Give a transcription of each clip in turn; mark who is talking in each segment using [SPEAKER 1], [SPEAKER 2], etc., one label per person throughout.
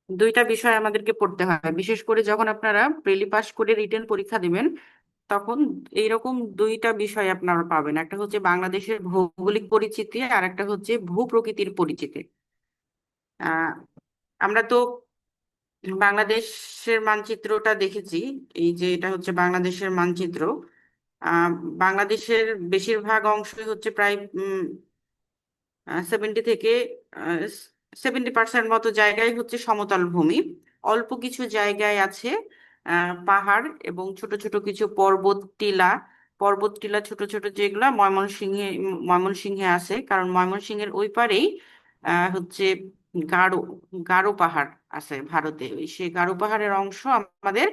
[SPEAKER 1] দুইটা বিষয় আমাদেরকে পড়তে হয়, বিশেষ করে যখন আপনারা প্রিলি পাস করে রিটেন পরীক্ষা দিবেন, তখন এইরকম দুইটা বিষয় আপনারা পাবেন। একটা হচ্ছে বাংলাদেশের ভৌগোলিক পরিচিতি, আর একটা হচ্ছে ভূ প্রকৃতির পরিচিতি। আহ আমরা তো বাংলাদেশের মানচিত্রটা দেখেছি। এই যে এটা হচ্ছে বাংলাদেশের মানচিত্র। আহ বাংলাদেশের বেশিরভাগ অংশই হচ্ছে প্রায় 70 থেকে 70% মতো জায়গায় হচ্ছে সমতল ভূমি। অল্প কিছু জায়গায় আছে পাহাড় এবং ছোট ছোট কিছু পর্বত টিলা ছোট ছোট, যেগুলা ময়মনসিংহে আছে, কারণ ময়মনসিংহের ওই পারেই হচ্ছে গারো গারো পাহাড় আছে ভারতে। সেই গারো পাহাড়ের অংশ আমাদের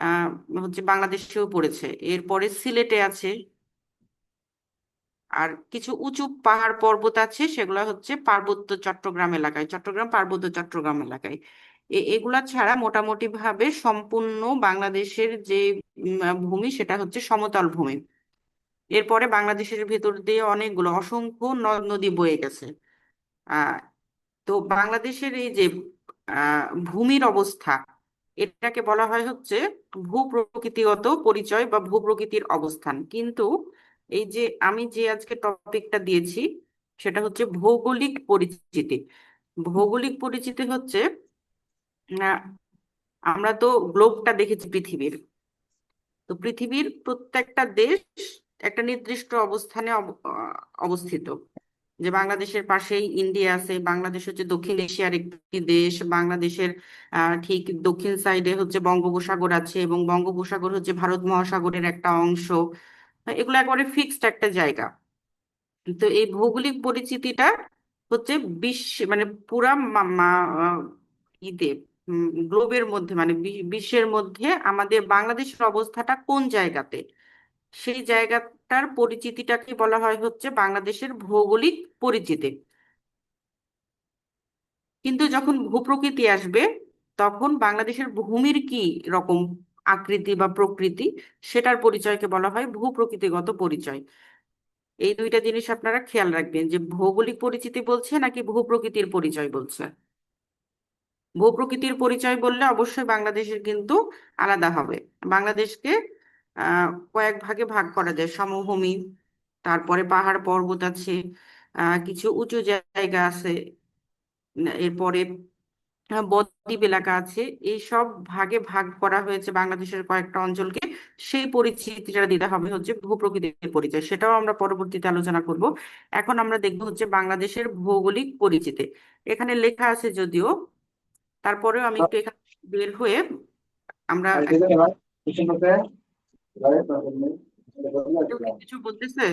[SPEAKER 1] আহ হচ্ছে বাংলাদেশেও পড়েছে। এরপরে সিলেটে আছে। আর কিছু উঁচু পাহাড় পর্বত আছে, সেগুলো হচ্ছে পার্বত্য চট্টগ্রাম এলাকায়, চট্টগ্রাম পার্বত্য চট্টগ্রাম এলাকায়। এগুলা ছাড়া মোটামুটি ভাবে সম্পূর্ণ বাংলাদেশের যে ভূমি, সেটা হচ্ছে সমতল ভূমি। এরপরে বাংলাদেশের ভেতর দিয়ে অনেকগুলো অসংখ্য নদ নদী বয়ে গেছে। আহ তো বাংলাদেশের এই যে ভূমির অবস্থা, এটাকে বলা হয় হচ্ছে ভূপ্রকৃতিগত পরিচয় বা ভূপ্রকৃতির অবস্থান। কিন্তু এই যে আমি যে আজকে টপিকটা দিয়েছি, সেটা হচ্ছে ভৌগোলিক পরিচিতি। ভৌগোলিক পরিচিতি হচ্ছে আহ, আমরা তো গ্লোবটা দেখেছি পৃথিবীর। তো পৃথিবীর প্রত্যেকটা দেশ একটা নির্দিষ্ট অবস্থানে অবস্থিত। যে বাংলাদেশের পাশেই ইন্ডিয়া আছে, বাংলাদেশ হচ্ছে দক্ষিণ এশিয়ার একটি দেশ। বাংলাদেশের ঠিক দক্ষিণ সাইডে হচ্ছে বঙ্গোপসাগর আছে, এবং বঙ্গোপসাগর হচ্ছে ভারত মহাসাগরের একটা অংশ। এগুলো একেবারে ফিক্সড একটা জায়গা। তো এই ভৌগোলিক পরিচিতিটা হচ্ছে মানে পুরা ইতে গ্লোবের মধ্যে, মানে বিশ্বের মধ্যে আমাদের বাংলাদেশের অবস্থাটা কোন জায়গাতে, সেই জায়গাটার পরিচিতিটাকে বলা হয় হচ্ছে বাংলাদেশের ভৌগোলিক পরিচিতি। কিন্তু যখন ভূপ্রকৃতি আসবে, তখন বাংলাদেশের ভূমির কি রকম আকৃতি বা প্রকৃতি, সেটার পরিচয়কে বলা হয় ভূপ্রকৃতিগত পরিচয়। এই দুইটা জিনিস আপনারা খেয়াল রাখবেন, যে ভৌগোলিক পরিচিতি বলছে নাকি ভূপ্রকৃতির পরিচয় বলছে। ভূপ্রকৃতির পরিচয় বললে অবশ্যই বাংলাদেশের কিন্তু আলাদা হবে। বাংলাদেশকে কয়েক ভাগে ভাগ করা যায়। সমভূমি, তারপরে পাহাড় পর্বত আছে, কিছু উঁচু জায়গা আছে, এরপরে বদ্বীপ এলাকা আছে। এই সব ভাগে ভাগ করা হয়েছে বাংলাদেশের কয়েকটা অঞ্চলকে। সেই পরিচিতিটা দিতে হবে হচ্ছে ভূপ্রকৃতির পরিচয়, সেটাও আমরা পরবর্তীতে আলোচনা করব। এখন আমরা দেখবো হচ্ছে বাংলাদেশের ভৌগোলিক পরিচিতি। এখানে লেখা আছে যদিও, তারপরেও আমি একটু এখানে বের হয়ে আমরা কেউ কি কিছু বলতেছে?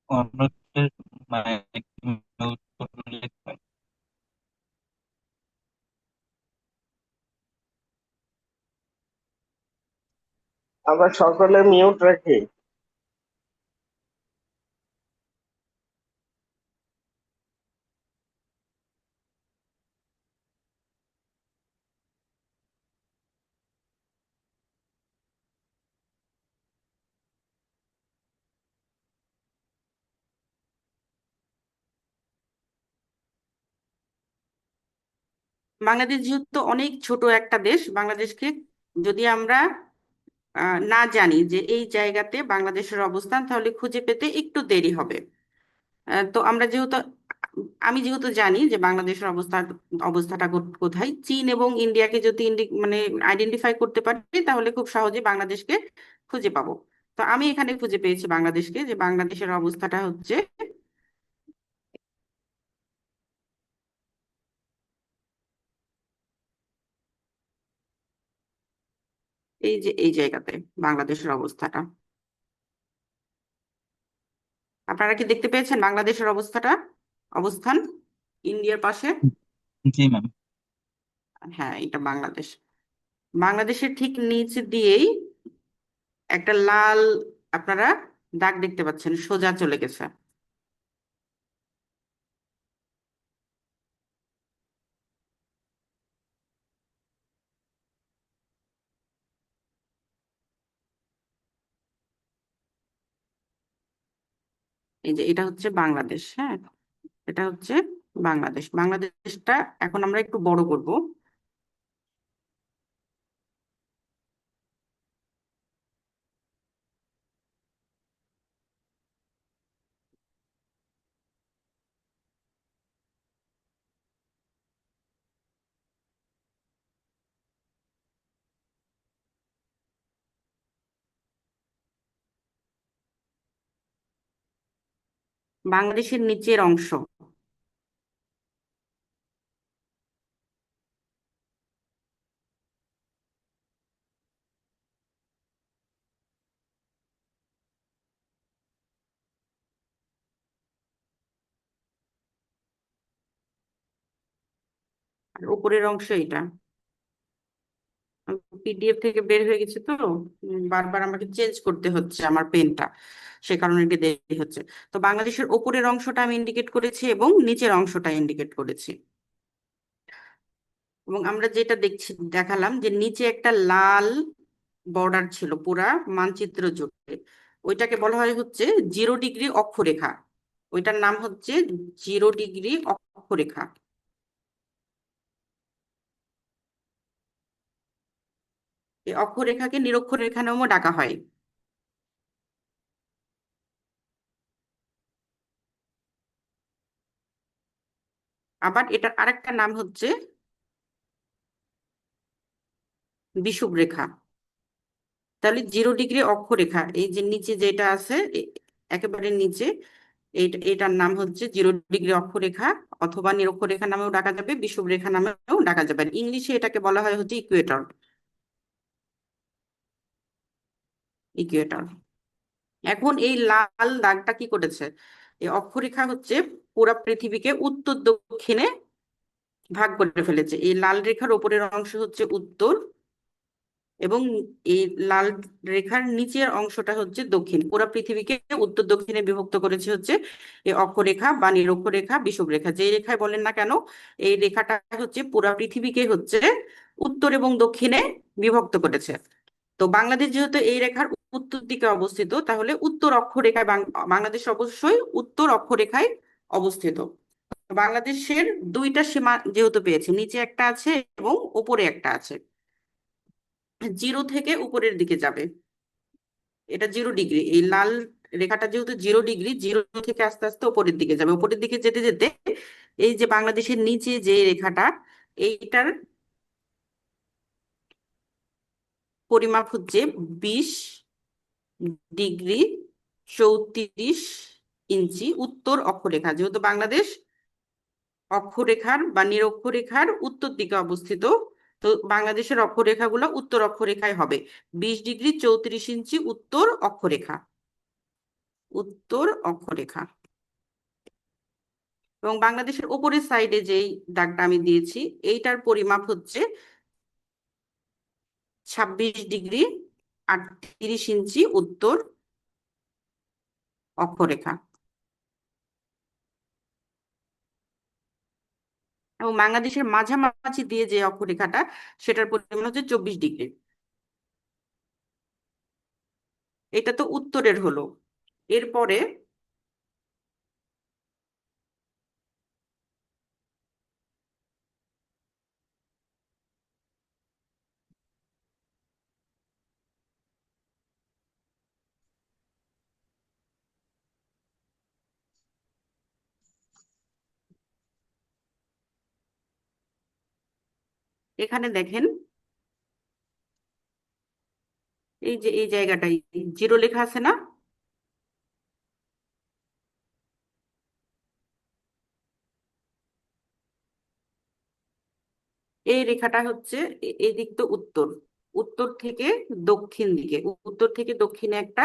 [SPEAKER 2] অন্যদের মানে mute করলে হয়।
[SPEAKER 3] আমরা সকলে মিউট রাখি।
[SPEAKER 1] বাংলাদেশ যেহেতু অনেক ছোট একটা দেশ, বাংলাদেশকে যদি আমরা না জানি যে এই জায়গাতে বাংলাদেশের অবস্থান, তাহলে খুঁজে পেতে একটু দেরি হবে। তো আমি যেহেতু জানি যে বাংলাদেশের অবস্থাটা কোথায়, চীন এবং ইন্ডিয়াকে যদি মানে আইডেন্টিফাই করতে পারি, তাহলে খুব সহজে বাংলাদেশকে খুঁজে পাবো। তো আমি এখানে খুঁজে পেয়েছি বাংলাদেশকে, যে বাংলাদেশের অবস্থাটা হচ্ছে এই যে এই জায়গাতে বাংলাদেশের অবস্থাটা। আপনারা কি দেখতে পেয়েছেন বাংলাদেশের অবস্থান ইন্ডিয়ার পাশে?
[SPEAKER 2] জি ম্যাম।
[SPEAKER 1] হ্যাঁ, এটা বাংলাদেশ। বাংলাদেশের ঠিক নিচ দিয়েই একটা লাল আপনারা দাগ দেখতে পাচ্ছেন, সোজা চলে গেছে। এই যে এটা হচ্ছে বাংলাদেশ। হ্যাঁ, এটা হচ্ছে বাংলাদেশ। বাংলাদেশটা এখন আমরা একটু বড় করব। বাংলাদেশের নিচের অংশ, আর উপরের অংশ এটা। পিডিএফ থেকে বের হয়ে গেছে তো, বারবার আমাকে চেঞ্জ করতে হচ্ছে আমার পেনটা, সে কারণে একটু দেরি হচ্ছে। তো বাংলাদেশের উপরের অংশটা আমি ইন্ডিকেট করেছি এবং নিচের অংশটা ইন্ডিকেট করেছি। এবং আমরা যেটা দেখালাম যে নিচে একটা লাল বর্ডার ছিল পুরা মানচিত্র জুড়ে, ওইটাকে বলা হয় হচ্ছে 0 ডিগ্রি অক্ষরেখা। ওইটার নাম হচ্ছে 0 ডিগ্রি অক্ষরেখা। এই অক্ষরেখাকে নিরক্ষরেখা নামেও ডাকা হয়। আবার এটার আরেকটা নাম হচ্ছে বিষুব রেখা। তাহলে 0 ডিগ্রি অক্ষরেখা, এই যে নিচে যেটা আছে একেবারে নিচে, এটার নাম হচ্ছে 0 ডিগ্রি অক্ষরেখা, অথবা নিরক্ষরেখা নামেও ডাকা যাবে, বিষুব রেখা নামেও ডাকা যাবে। ইংলিশে এটাকে বলা হয় হচ্ছে ইকুয়েটর। ইকুয়েটর। এখন এই লাল দাগটা কি করেছে, এই অক্ষরেখা হচ্ছে পুরা পৃথিবীকে উত্তর দক্ষিণে ভাগ করে ফেলেছে। এই লাল রেখার উপরের অংশ হচ্ছে উত্তর, এবং এই লাল রেখার নিচের অংশটা হচ্ছে দক্ষিণ। পুরো পৃথিবীকে উত্তর দক্ষিণে বিভক্ত করেছে হচ্ছে এই অক্ষরেখা বা নিরক্ষরেখা, বিষুব রেখা, যে রেখায় বলেন না কেন, এই রেখাটা হচ্ছে পুরো পৃথিবীকে হচ্ছে উত্তর এবং দক্ষিণে বিভক্ত করেছে। তো বাংলাদেশ যেহেতু এই রেখার উত্তর দিকে অবস্থিত, তাহলে উত্তর অক্ষরেখায় বাংলাদেশ অবশ্যই উত্তর অক্ষরেখায় অবস্থিত। বাংলাদেশের দুইটা সীমা যেহেতু পেয়েছে, নিচে একটা আছে এবং উপরে একটা আছে। 0 থেকে উপরের দিকে যাবে, এটা 0 ডিগ্রি। এই লাল রেখাটা যেহেতু 0 ডিগ্রি, 0 থেকে আস্তে আস্তে উপরের দিকে যাবে। উপরের দিকে যেতে যেতে এই যে বাংলাদেশের নিচে যে রেখাটা, এইটার পরিমাপ হচ্ছে 20 ডিগ্রি 34 ইঞ্চি উত্তর অক্ষরেখা। যেহেতু বাংলাদেশ অক্ষরেখার বা নিরক্ষরেখার উত্তর দিকে অবস্থিত, তো বাংলাদেশের অক্ষরেখাগুলো উত্তর অক্ষরেখায় হবে। 20 ডিগ্রি 34 ইঞ্চি উত্তর অক্ষরেখা, উত্তর অক্ষরেখা। এবং বাংলাদেশের উপরের সাইডে যেই দাগটা আমি দিয়েছি, এইটার পরিমাপ হচ্ছে 26 ডিগ্রি 38 ইঞ্চি উত্তর অক্ষরেখা। এবং বাংলাদেশের মাঝামাঝি দিয়ে যে অক্ষরেখাটা, সেটার পরিমাণ হচ্ছে 24 ডিগ্রি। এটা তো উত্তরের হলো। এরপরে এখানে দেখেন, এই যে এই জায়গাটাই 0 লেখা আছে না, এই রেখাটা হচ্ছে এই দিক তো উত্তর, উত্তর থেকে দক্ষিণ দিকে, উত্তর থেকে দক্ষিণে একটা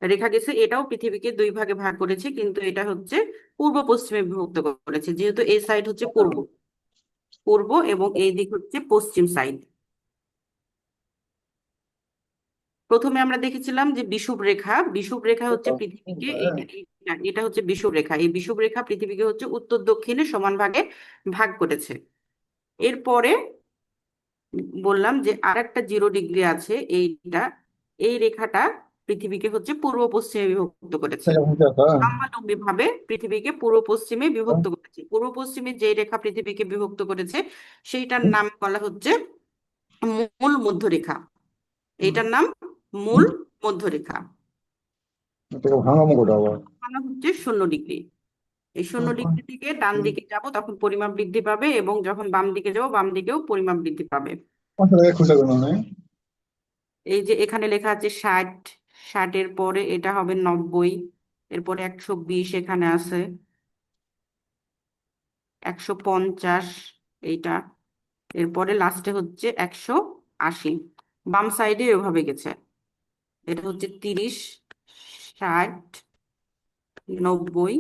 [SPEAKER 1] রেখা গেছে। এটাও পৃথিবীকে দুই ভাগে ভাগ করেছে, কিন্তু এটা হচ্ছে পূর্ব পশ্চিমে বিভক্ত করেছে, যেহেতু এই সাইড হচ্ছে পূর্ব, পূর্ব এবং এই দিক হচ্ছে পশ্চিম সাইড। প্রথমে আমরা দেখেছিলাম যে বিষুব রেখা, বিষুব রেখা হচ্ছে পৃথিবীকে এটা হচ্ছে বিষুব রেখা। এই বিষুব রেখা পৃথিবীকে হচ্ছে উত্তর দক্ষিণে সমান ভাগে ভাগ করেছে। এরপরে বললাম যে আর একটা 0 ডিগ্রি আছে, এইটা, এই রেখাটা পৃথিবীকে হচ্ছে পূর্ব পশ্চিমে বিভক্ত করেছে।
[SPEAKER 4] সেটা বুঝতে পারতাম।
[SPEAKER 1] লম্বালম্বি ভাবে পৃথিবীকে পূর্ব পশ্চিমে বিভক্ত করেছে। পূর্ব পশ্চিমে যে রেখা পৃথিবীকে বিভক্ত করেছে সেইটার নাম বলা হচ্ছে মূল মধ্যরেখা। এইটার নাম মূল মধ্যরেখা।
[SPEAKER 4] এটাকে ভাঙামো কোটা আবার।
[SPEAKER 1] মানে হচ্ছে 0 ডিগ্রি। এই 0 ডিগ্রি থেকে ডান দিকে যাব তখন পরিমাপ বৃদ্ধি পাবে, এবং যখন বাম দিকে যাব বাম দিকেও পরিমাপ বৃদ্ধি পাবে।
[SPEAKER 4] 500 টাকা খুচরা করো না?
[SPEAKER 1] এই যে এখানে লেখা আছে 60, 60-এর পরে এটা হবে 90, এরপরে 120 এখানে আছে, 150 এইটা, এরপরে লাস্টে হচ্ছে 180। বাম সাইডে এভাবে গেছে। এটা হচ্ছে 30, 60, 90,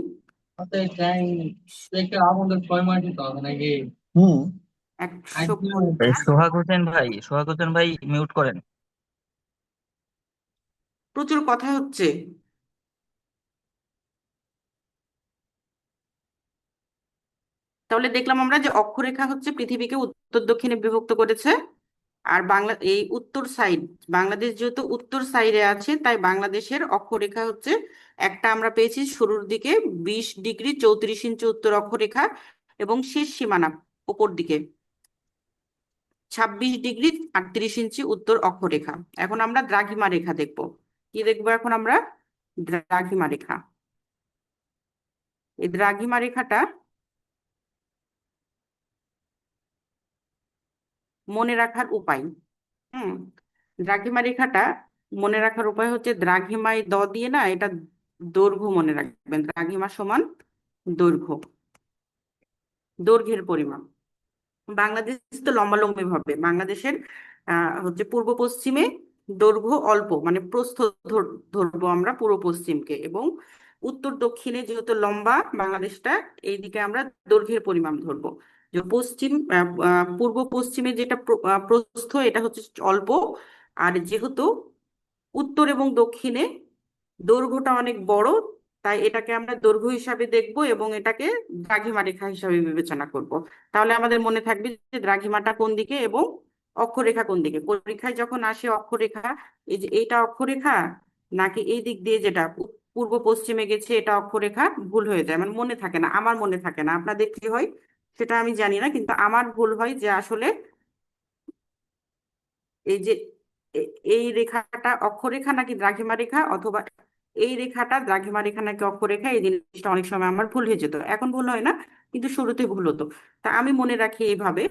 [SPEAKER 4] হুম।
[SPEAKER 1] 150।
[SPEAKER 2] সোহাগ হোসেন ভাই মিউট করেন।
[SPEAKER 1] প্রচুর কথা হচ্ছে। তাহলে দেখলাম আমরা যে অক্ষরেখা হচ্ছে পৃথিবীকে উত্তর দক্ষিণে বিভক্ত করেছে। আর এই উত্তর সাইড, বাংলাদেশ যেহেতু উত্তর সাইডে আছে তাই বাংলাদেশের অক্ষরেখা হচ্ছে একটা আমরা পেয়েছি শুরুর দিকে 20 ডিগ্রি 34 ইঞ্চি উত্তর অক্ষরেখা, এবং শেষ সীমানা উপর দিকে 26 ডিগ্রি 38 ইঞ্চি উত্তর অক্ষরেখা। এখন আমরা দ্রাঘিমা রেখা দেখব। কি দেখবো এখন আমরা? দ্রাঘিমা রেখা। এই দ্রাঘিমা রেখাটা মনে রাখার উপায়। হুম। দ্রাঘিমা রেখাটা মনে রাখার উপায় হচ্ছে দ্রাঘিমায় দিয়ে না, এটা দৈর্ঘ্য মনে রাখবেন। দ্রাঘিমা সমান দৈর্ঘ্য, দৈর্ঘ্যের পরিমাপ। বাংলাদেশ তো লম্বালম্বি ভাবে বাংলাদেশের হচ্ছে পূর্ব পশ্চিমে দৈর্ঘ্য অল্প, মানে প্রস্থ ধরবো আমরা পূর্ব পশ্চিমকে, এবং উত্তর দক্ষিণে যেহেতু লম্বা বাংলাদেশটা, এইদিকে আমরা দৈর্ঘ্যের পরিমাপ ধরবো। যে পূর্ব পশ্চিমে যেটা প্রস্থ এটা হচ্ছে অল্প, আর যেহেতু উত্তর এবং দক্ষিণে দৈর্ঘ্যটা অনেক বড়, তাই এটাকে আমরা দৈর্ঘ্য হিসাবে দেখব এবং এটাকে দ্রাঘিমা রেখা হিসাবে বিবেচনা করব। তাহলে আমাদের মনে থাকবে যে দ্রাঘিমাটা কোন দিকে এবং অক্ষরেখা কোন দিকে। পরীক্ষায় যখন আসে অক্ষরেখা, এই যে এইটা অক্ষরেখা নাকি এই দিক দিয়ে যেটা পূর্ব পশ্চিমে গেছে এটা অক্ষরেখা, ভুল হয়ে যায়, মানে মনে থাকে না। আমার মনে থাকে না, আপনাদের কি হয় সেটা আমি জানি না, কিন্তু আমার ভুল হয় যে আসলে এই যে এই রেখাটা অক্ষরেখা নাকি দ্রাঘিমা রেখা, অথবা এই রেখাটা দ্রাঘিমা রেখা নাকি অক্ষরেখা, এই জিনিসটা অনেক সময় আমার ভুল হয়ে যেত। এখন ভুল হয় না, কিন্তু শুরুতে ভুল হতো। তা আমি মনে রাখি এইভাবে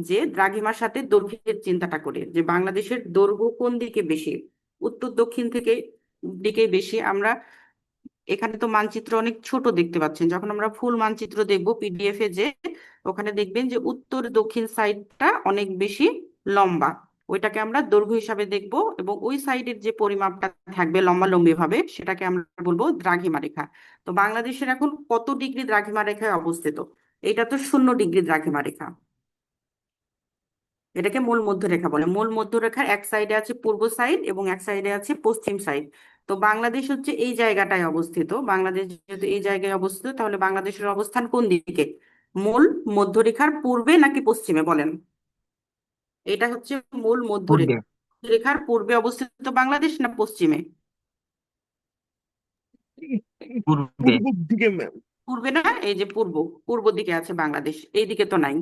[SPEAKER 1] যে দ্রাঘিমার সাথে দৈর্ঘ্যের চিন্তাটা করে, যে বাংলাদেশের দৈর্ঘ্য কোন দিকে বেশি, উত্তর দক্ষিণ থেকে দিকে বেশি। আমরা এখানে তো মানচিত্র অনেক ছোট দেখতে পাচ্ছেন, যখন আমরা ফুল মানচিত্র দেখবো পিডিএফ এ, যে ওখানে দেখবেন যে উত্তর দক্ষিণ সাইডটা অনেক বেশি লম্বা, ওইটাকে আমরা দৈর্ঘ্য হিসাবে দেখব, এবং ওই সাইডের যে পরিমাপটা থাকবে লম্বালম্বি ভাবে সেটাকে আমরা বলবো দ্রাঘিমা রেখা। তো বাংলাদেশের এখন কত ডিগ্রি দ্রাঘিমা রেখায় অবস্থিত? এটা তো 0 ডিগ্রি দ্রাঘিমা রেখা। এটাকে মূল মধ্যরেখা বলে। মূল মধ্যরেখার এক সাইডে আছে পূর্ব সাইড এবং এক সাইডে আছে পশ্চিম সাইড। তো বাংলাদেশ হচ্ছে এই জায়গাটায় অবস্থিত। বাংলাদেশ যেহেতু এই জায়গায় অবস্থিত, তাহলে বাংলাদেশের অবস্থান কোন দিকে? মূল মধ্যরেখার পূর্বে নাকি পশ্চিমে বলেন? এটা হচ্ছে মূল
[SPEAKER 2] পূর্বে।
[SPEAKER 1] মধ্যরেখা। রেখার পূর্বে অবস্থিত বাংলাদেশ না পশ্চিমে?
[SPEAKER 2] পূর্বে।
[SPEAKER 3] পূর্ব দিকে ম্যাম।
[SPEAKER 1] পূর্বে না, এই যে পূর্ব, পূর্ব দিকে আছে বাংলাদেশ, এই দিকে তো নাই।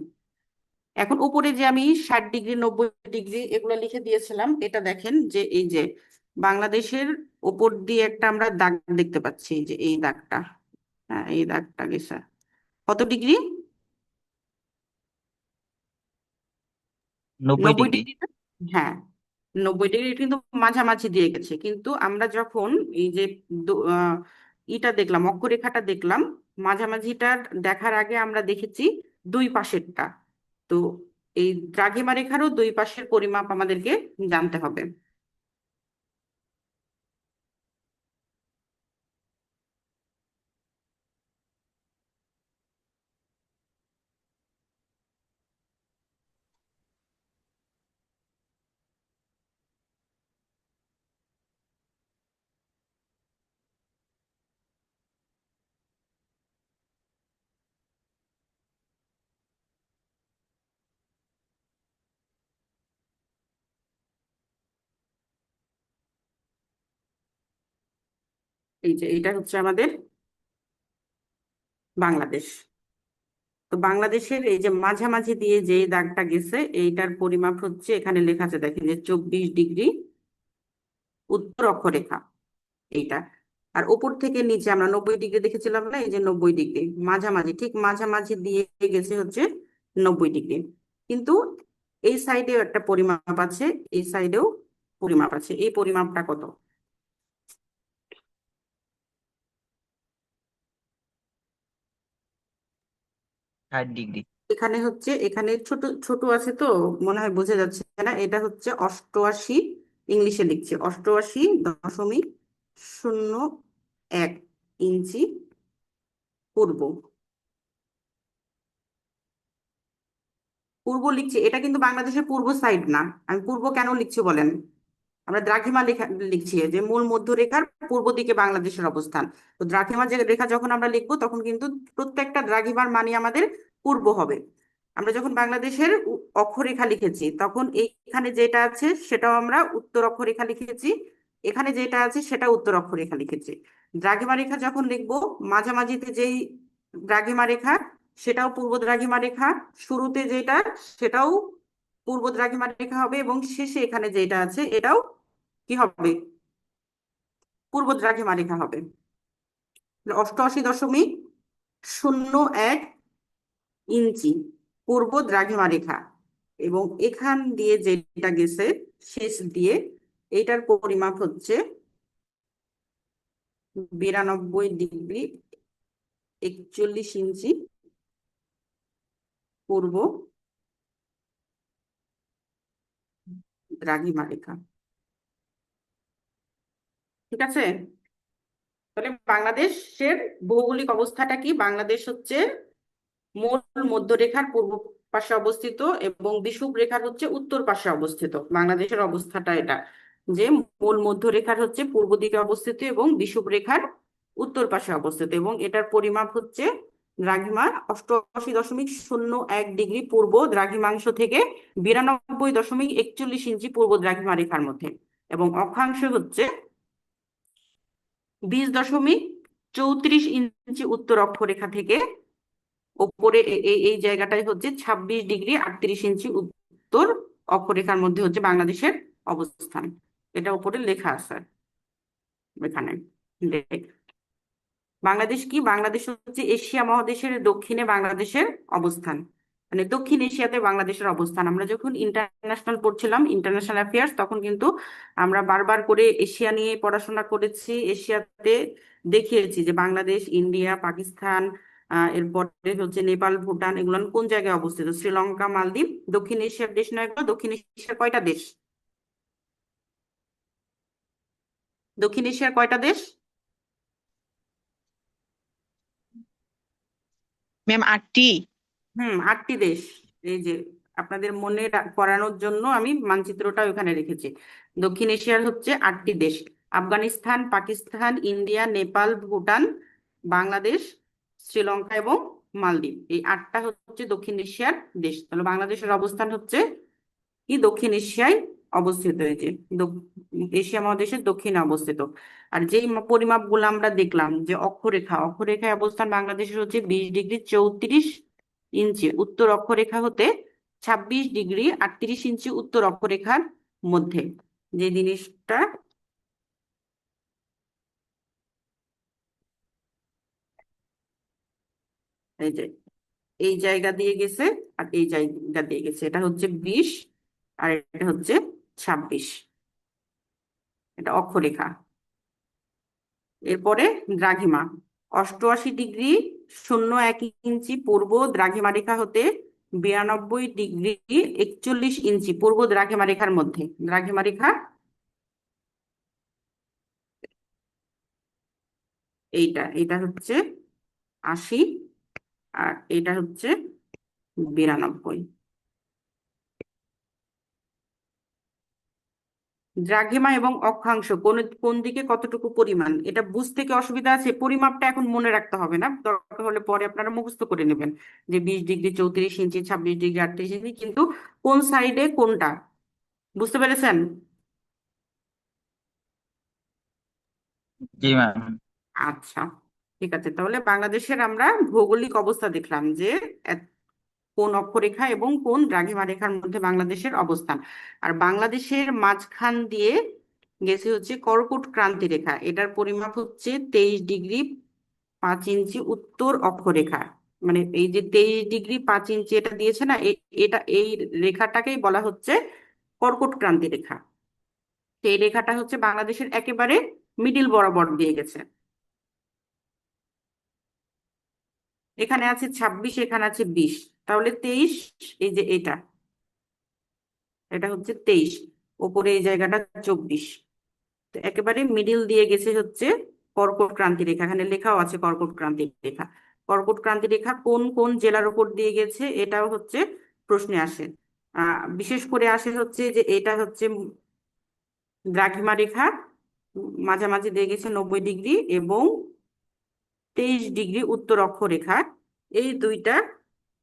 [SPEAKER 1] এখন উপরে যে আমি 60 ডিগ্রি 90 ডিগ্রি এগুলো লিখে দিয়েছিলাম, এটা দেখেন যে এই যে বাংলাদেশের উপর দিয়ে একটা আমরা দাগ দেখতে পাচ্ছি, এই যে এই দাগটা। হ্যাঁ, এই দাগটা গেছে কত ডিগ্রি?
[SPEAKER 2] নব্বই
[SPEAKER 1] নব্বই
[SPEAKER 2] ডিগ্রি
[SPEAKER 1] ডিগ্রি না? হ্যাঁ, 90 ডিগ্রি কিন্তু মাঝামাঝি দিয়ে গেছে। কিন্তু আমরা যখন এই যে ইটা দেখলাম, অক্ষরেখাটা দেখলাম, মাঝামাঝিটা দেখার আগে আমরা দেখেছি দুই পাশেরটা। তো এই দ্রাঘিমা রেখারও দুই পাশের পরিমাপ আমাদেরকে জানতে হবে। এই যে এটা হচ্ছে আমাদের বাংলাদেশ। তো বাংলাদেশের এই যে মাঝামাঝি দিয়ে যে দাগটা গেছে এইটার পরিমাপ হচ্ছে, এখানে লেখা আছে দেখেন যে 24 ডিগ্রি উত্তর অক্ষরেখা এইটা। আর উপর থেকে নিচে আমরা 90 ডিগ্রি দেখেছিলাম না, এই যে 90 ডিগ্রি মাঝামাঝি, ঠিক মাঝামাঝি দিয়ে গেছে হচ্ছে 90 ডিগ্রি। কিন্তু এই সাইডেও একটা পরিমাপ আছে, এই সাইডেও পরিমাপ আছে। এই পরিমাপটা কত?
[SPEAKER 2] 60 ডিগ্রি।
[SPEAKER 1] এখানে হচ্ছে, এখানে ছোট ছোট আছে তো মনে হয় বোঝা যাচ্ছে না, এটা হচ্ছে 88, ইংলিশে লিখছে 88.01 ইঞ্চি পূর্ব। পূর্ব লিখছে, এটা কিন্তু বাংলাদেশের পূর্ব সাইড না। আমি পূর্ব কেন লিখছি বলেন? আমরা দ্রাঘিমা লিখছি যে মূল মধ্যরেখার পূর্ব দিকে বাংলাদেশের অবস্থান। তো দ্রাঘিমা যে রেখা যখন আমরা লিখবো তখন কিন্তু প্রত্যেকটা দ্রাঘিমার মানে আমাদের পূর্ব হবে। আমরা যখন বাংলাদেশের অক্ষরেখা লিখেছি তখন এইখানে যেটা আছে সেটাও আমরা উত্তর অক্ষরেখা লিখেছি, এখানে যেটা আছে সেটা উত্তর অক্ষরেখা লিখেছি। দ্রাঘিমা রেখা যখন লিখবো মাঝামাঝিতে যেই দ্রাঘিমা রেখা সেটাও পূর্ব দ্রাঘিমা রেখা, শুরুতে যেটা সেটাও পূর্ব দ্রাঘিমা রেখা হবে, এবং শেষে এখানে যেটা আছে এটাও কি হবে? পূর্ব দ্রাঘিমা রেখা হবে। 88.01 ইঞ্চি পূর্ব দ্রাঘিমা রেখা, এবং এখান দিয়ে যেটা গেছে শেষ দিয়ে এটার পরিমাপ হচ্ছে 92 ডিগ্রি 41 ইঞ্চি পূর্ব দ্রাঘিমা রেখা। ঠিক আছে? তাহলে বাংলাদেশের ভৌগোলিক অবস্থাটা কি? বাংলাদেশ হচ্ছে মূল মধ্যরেখার পূর্ব পাশে অবস্থিত এবং বিষুব রেখার হচ্ছে উত্তর পাশে অবস্থিত। বাংলাদেশের অবস্থাটা এটা, যে মূল মধ্যরেখার হচ্ছে পূর্ব দিকে অবস্থিত এবং বিষুব রেখার উত্তর পাশে অবস্থিত, এবং এটার পরিমাপ হচ্ছে দ্রাঘিমা 88.01 ডিগ্রি পূর্ব দ্রাঘিমাংশ থেকে 92.41 ইঞ্চি পূর্ব দ্রাঘিমা রেখার মধ্যে, এবং অক্ষাংশ হচ্ছে 20.34 ইঞ্চি উত্তর অক্ষরেখা থেকে ওপরে এই জায়গাটাই হচ্ছে 26 ডিগ্রি 38 ইঞ্চি উত্তর অক্ষরেখার মধ্যে হচ্ছে বাংলাদেশের অবস্থান। এটা উপরে লেখা আছে এখানে। বাংলাদেশ কি? বাংলাদেশ হচ্ছে এশিয়া মহাদেশের দক্ষিণে বাংলাদেশের অবস্থান, মানে দক্ষিণ এশিয়াতে বাংলাদেশের অবস্থান। আমরা যখন ইন্টারন্যাশনাল পড়ছিলাম, ইন্টারন্যাশনাল অ্যাফেয়ার্স, তখন কিন্তু আমরা বারবার করে এশিয়া নিয়ে পড়াশোনা করেছি। এশিয়াতে দেখিয়েছি যে বাংলাদেশ, ইন্ডিয়া, পাকিস্তান, এরপরে হচ্ছে নেপাল, ভুটান, এগুলো কোন জায়গায় অবস্থিত। শ্রীলঙ্কা, মালদ্বীপ দক্ষিণ এশিয়ার দেশ নয় এগুলো? দক্ষিণ এশিয়ার কয়টা দেশ? দক্ষিণ এশিয়ার কয়টা দেশ?
[SPEAKER 5] ম্যাম 8টি।
[SPEAKER 1] 8টি দেশ। এই যে আপনাদের মনে করানোর জন্য আমি মানচিত্রটা ওখানে রেখেছি। দক্ষিণ এশিয়ার হচ্ছে 8টি দেশ: আফগানিস্তান, পাকিস্তান, ইন্ডিয়া, নেপাল, ভুটান, বাংলাদেশ, শ্রীলঙ্কা এবং মালদ্বীপ। এই 8টা হচ্ছে দক্ষিণ এশিয়ার দেশ। তাহলে বাংলাদেশের অবস্থান হচ্ছে কি? দক্ষিণ এশিয়ায় অবস্থিত, এই যে এশিয়া মহাদেশের দক্ষিণে অবস্থিত। আর যেই পরিমাপগুলো আমরা দেখলাম যে অক্ষরেখা, অক্ষরেখায় অবস্থান বাংলাদেশের হচ্ছে 20 ডিগ্রি 34 ইঞ্চি উত্তর অক্ষরেখা হতে 26 ডিগ্রি 38 ইঞ্চি উত্তর অক্ষরেখার মধ্যে। যে জিনিসটা এই যে এই জায়গা দিয়ে গেছে আর এই জায়গা দিয়ে গেছে, এটা হচ্ছে 20 আর এটা হচ্ছে 26, এটা অক্ষরেখা। এরপরে দ্রাঘিমা 88 ডিগ্রি 01 ইঞ্চি পূর্ব দ্রাঘিমা রেখা হতে 92 ডিগ্রি 41 ইঞ্চি পূর্ব দ্রাঘিমা রেখার মধ্যে। দ্রাঘিমা রেখা এইটা, এটা হচ্ছে 80 আর এটা হচ্ছে 92। দ্রাঘিমা এবং অক্ষাংশ কোন কোন দিকে কতটুকু পরিমাণ, এটা বুঝতে কি অসুবিধা আছে? পরিমাপটা এখন মনে রাখতে হবে না, দরকার হলে পরে আপনারা মুখস্থ করে নেবেন যে 20 ডিগ্রি 34 ইঞ্চি, 26 ডিগ্রি 38 ইঞ্চি, কিন্তু কোন সাইডে কোনটা, বুঝতে পেরেছেন?
[SPEAKER 2] জি ম্যাম।
[SPEAKER 1] আচ্ছা, ঠিক আছে, তাহলে বাংলাদেশের আমরা ভৌগোলিক অবস্থা দেখলাম যে এত- কোন অক্ষরেখা এবং কোন দ্রাঘিমা রেখার মধ্যে বাংলাদেশের অবস্থান। আর বাংলাদেশের মাঝখান দিয়ে গেছে হচ্ছে কর্কট ক্রান্তি রেখা, এটার পরিমাপ হচ্ছে 23°5" উত্তর অক্ষরেখা। মানে এই যে 23°5" এটা দিয়েছে না, এটা এই রেখাটাকেই বলা হচ্ছে কর্কট ক্রান্তি রেখা। সেই রেখাটা হচ্ছে বাংলাদেশের একেবারে মিডিল বরাবর দিয়ে গেছে। এখানে আছে 26, এখানে আছে 20, তাহলে 23, এই যে এটা এটা হচ্ছে 23, ওপরে এই জায়গাটা 24। তো একেবারে মিডিল দিয়ে গেছে হচ্ছে কর্কট ক্রান্তি রেখা, এখানে লেখাও আছে কর্কট ক্রান্তি রেখা। কর্কট ক্রান্তি রেখা কোন কোন জেলার উপর দিয়ে গেছে এটাও হচ্ছে প্রশ্নে আসে। বিশেষ করে আসে হচ্ছে যে এটা হচ্ছে দ্রাঘিমা রেখা, মাঝামাঝি দিয়ে গেছে 90°, এবং 23° উত্তর অক্ষরেখা। এই দুইটা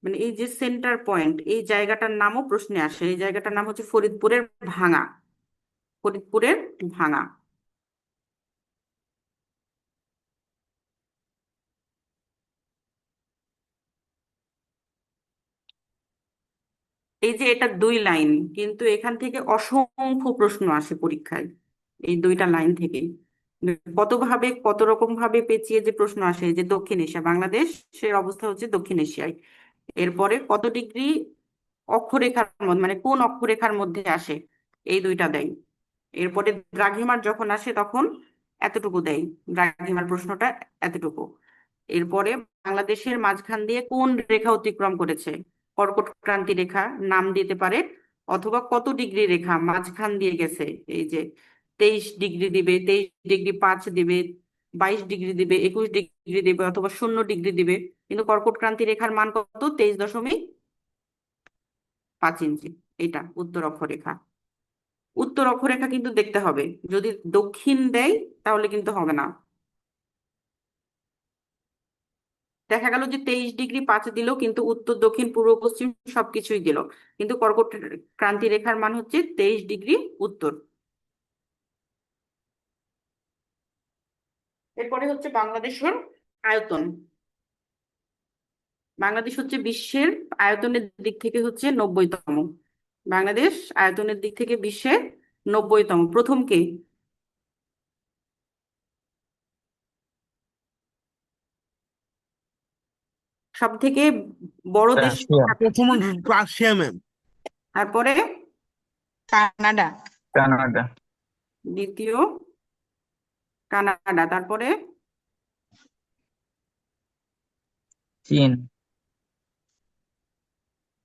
[SPEAKER 1] মানে এই যে সেন্টার পয়েন্ট, এই জায়গাটার নামও প্রশ্নে আসে। এই জায়গাটার নাম হচ্ছে ফরিদপুরের ভাঙা। ফরিদপুরের ভাঙা। এই যে এটা 2 লাইন, কিন্তু এখান থেকে অসংখ্য প্রশ্ন আসে পরীক্ষায়, এই 2টা লাইন থেকে কত ভাবে কত রকম ভাবে পেঁচিয়ে যে প্রশ্ন আসে। এই যে দক্ষিণ এশিয়া, বাংলাদেশের অবস্থা হচ্ছে দক্ষিণ এশিয়ায়। এরপরে কত ডিগ্রি অক্ষরেখার মধ্যে, মানে কোন অক্ষরেখার মধ্যে আসে, এই 2টা দেয়। এরপরে দ্রাঘিমার যখন আসে তখন এতটুকু দেয়, দ্রাঘিমার প্রশ্নটা এতটুকু। এরপরে বাংলাদেশের মাঝখান দিয়ে কোন রেখা অতিক্রম করেছে, কর্কট ক্রান্তি রেখা নাম দিতে পারে, অথবা কত ডিগ্রি রেখা মাঝখান দিয়ে গেছে। এই যে 23° দিবে, 23°5 দিবে, 22° দিবে, 21° দিবে, অথবা 0° দিবে। কিন্তু কর্কট ক্রান্তি রেখার মান কত? 23.5". এটা উত্তর অক্ষরেখা। উত্তর অক্ষরেখা কিন্তু দেখতে হবে, যদি দক্ষিণ দেয় তাহলে কিন্তু হবে না। দেখা গেল যে 23°5 দিল, কিন্তু উত্তর দক্ষিণ পূর্ব পশ্চিম সবকিছুই দিল, কিন্তু কর্কট ক্রান্তি রেখার মান হচ্ছে 23° উত্তর। এরপরে হচ্ছে বাংলাদেশের আয়তন। বাংলাদেশ হচ্ছে বিশ্বের আয়তনের দিক থেকে হচ্ছে 90তম। বাংলাদেশ আয়তনের দিক থেকে বিশ্বের 90তম। প্রথম কে? সব থেকে বড় দেশ
[SPEAKER 2] রাশিয়া।
[SPEAKER 1] কোনটা?
[SPEAKER 5] প্রথম রাশিয়া ম্যাম।
[SPEAKER 1] তারপরে
[SPEAKER 6] কানাডা।
[SPEAKER 2] কানাডা।
[SPEAKER 1] দ্বিতীয় কানাডা। তারপরে
[SPEAKER 2] চীন।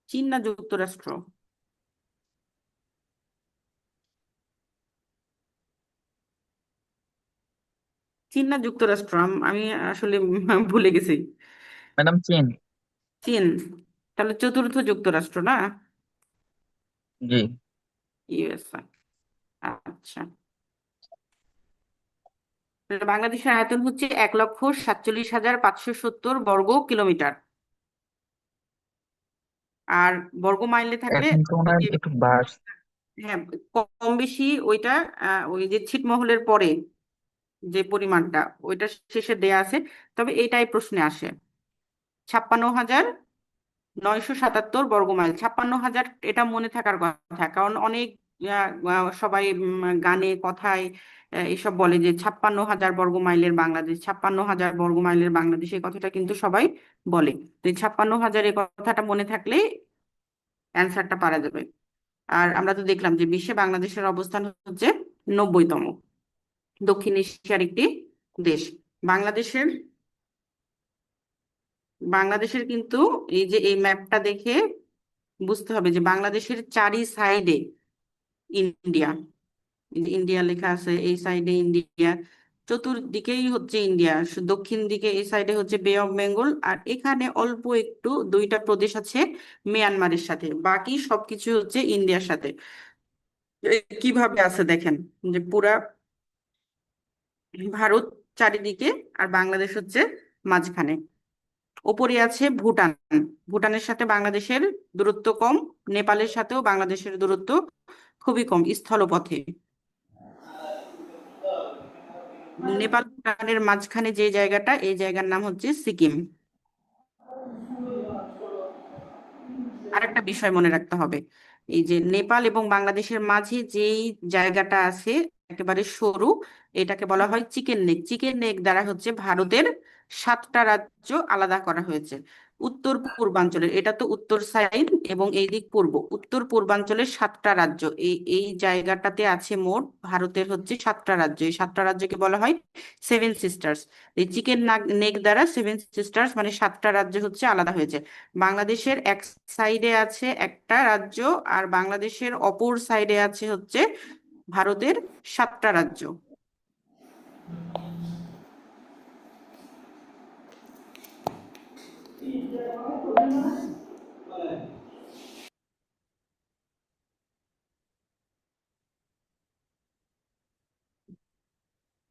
[SPEAKER 1] চীন না যুক্তরাষ্ট্র? চীন না যুক্তরাষ্ট্র, আমি আসলে ভুলে গেছি।
[SPEAKER 2] ম্যাডাম চীন।
[SPEAKER 1] চীন। তাহলে চতুর্থ যুক্তরাষ্ট্র না?
[SPEAKER 2] জি।
[SPEAKER 1] ইউএসএ। আচ্ছা, তাহলে বাংলাদেশের আয়তন হচ্ছে 1,47,570 বর্গ কিলোমিটার। আর বর্গ মাইলে থাকলে
[SPEAKER 2] এখন তো মনে
[SPEAKER 1] ওই
[SPEAKER 2] হয়
[SPEAKER 1] যে,
[SPEAKER 2] একটু বাস।
[SPEAKER 1] হ্যাঁ, কম বেশি ওইটা ওই যে ছিটমহলের পরে যে পরিমাণটা ওইটা শেষে দেয়া আছে। তবে এইটাই প্রশ্নে আসে, 56,977 বর্গমাইল। 56,000 এটা মনে থাকার কথা, কারণ অনেক সবাই গানে কথায় এসব বলে যে 56,000 বর্গমাইলের বাংলাদেশ, 56,000 বর্গমাইলের বাংলাদেশ, এই কথাটা কিন্তু সবাই বলে। তো এই 56,000 এই কথাটা মনে থাকলে অ্যান্সারটা পারা যাবে। আর আমরা তো দেখলাম যে বিশ্বে বাংলাদেশের অবস্থান হচ্ছে 90তম, দক্ষিণ এশিয়ার একটি দেশ। বাংলাদেশের বাংলাদেশের কিন্তু এই যে এই ম্যাপটা দেখে বুঝতে হবে যে বাংলাদেশের চারি সাইডে ইন্ডিয়া। এই যে ইন্ডিয়া লেখা আছে, এই সাইডে ইন্ডিয়া, চতুর্দিকেই হচ্ছে ইন্ডিয়া। দক্ষিণ দিকে এই সাইডে হচ্ছে বে অফ বেঙ্গল, আর এখানে অল্প একটু 2টা প্রদেশ আছে মিয়ানমারের সাথে, বাকি সবকিছু হচ্ছে ইন্ডিয়ার সাথে। কিভাবে আছে দেখেন, যে পুরা ভারত চারিদিকে, আর বাংলাদেশ হচ্ছে মাঝখানে। ওপরে আছে ভুটান। ভুটানের সাথে বাংলাদেশের দূরত্ব কম, নেপালের সাথেও বাংলাদেশের দূরত্ব খুবই কম স্থলপথে। নেপাল ভুটানের মাঝখানে যে জায়গাটা, এই জায়গার নাম হচ্ছে সিকিম। আরেকটা বিষয় মনে রাখতে হবে, এই যে নেপাল এবং বাংলাদেশের মাঝে যেই জায়গাটা আছে একেবারে সরু, এটাকে বলা হয় চিকেন নেক। চিকেন নেক দ্বারা হচ্ছে ভারতের 7টা রাজ্য আলাদা করা হয়েছে। উত্তর পূর্বাঞ্চলের, এটা তো উত্তর সাইড এবং এই দিক পূর্ব, উত্তর পূর্বাঞ্চলের 7টা রাজ্য, এই জায়গাটাতে আছে মোট ভারতের হচ্ছে 7টা রাজ্য। এই 7টা রাজ্যকে বলা হয় সেভেন সিস্টার্স। এই চিকেন নেক দ্বারা সেভেন সিস্টার্স মানে 7টা রাজ্য হচ্ছে আলাদা হয়েছে। বাংলাদেশের এক সাইডে আছে একটা রাজ্য, আর বাংলাদেশের অপর সাইডে আছে হচ্ছে ভারতের 7টা রাজ্য।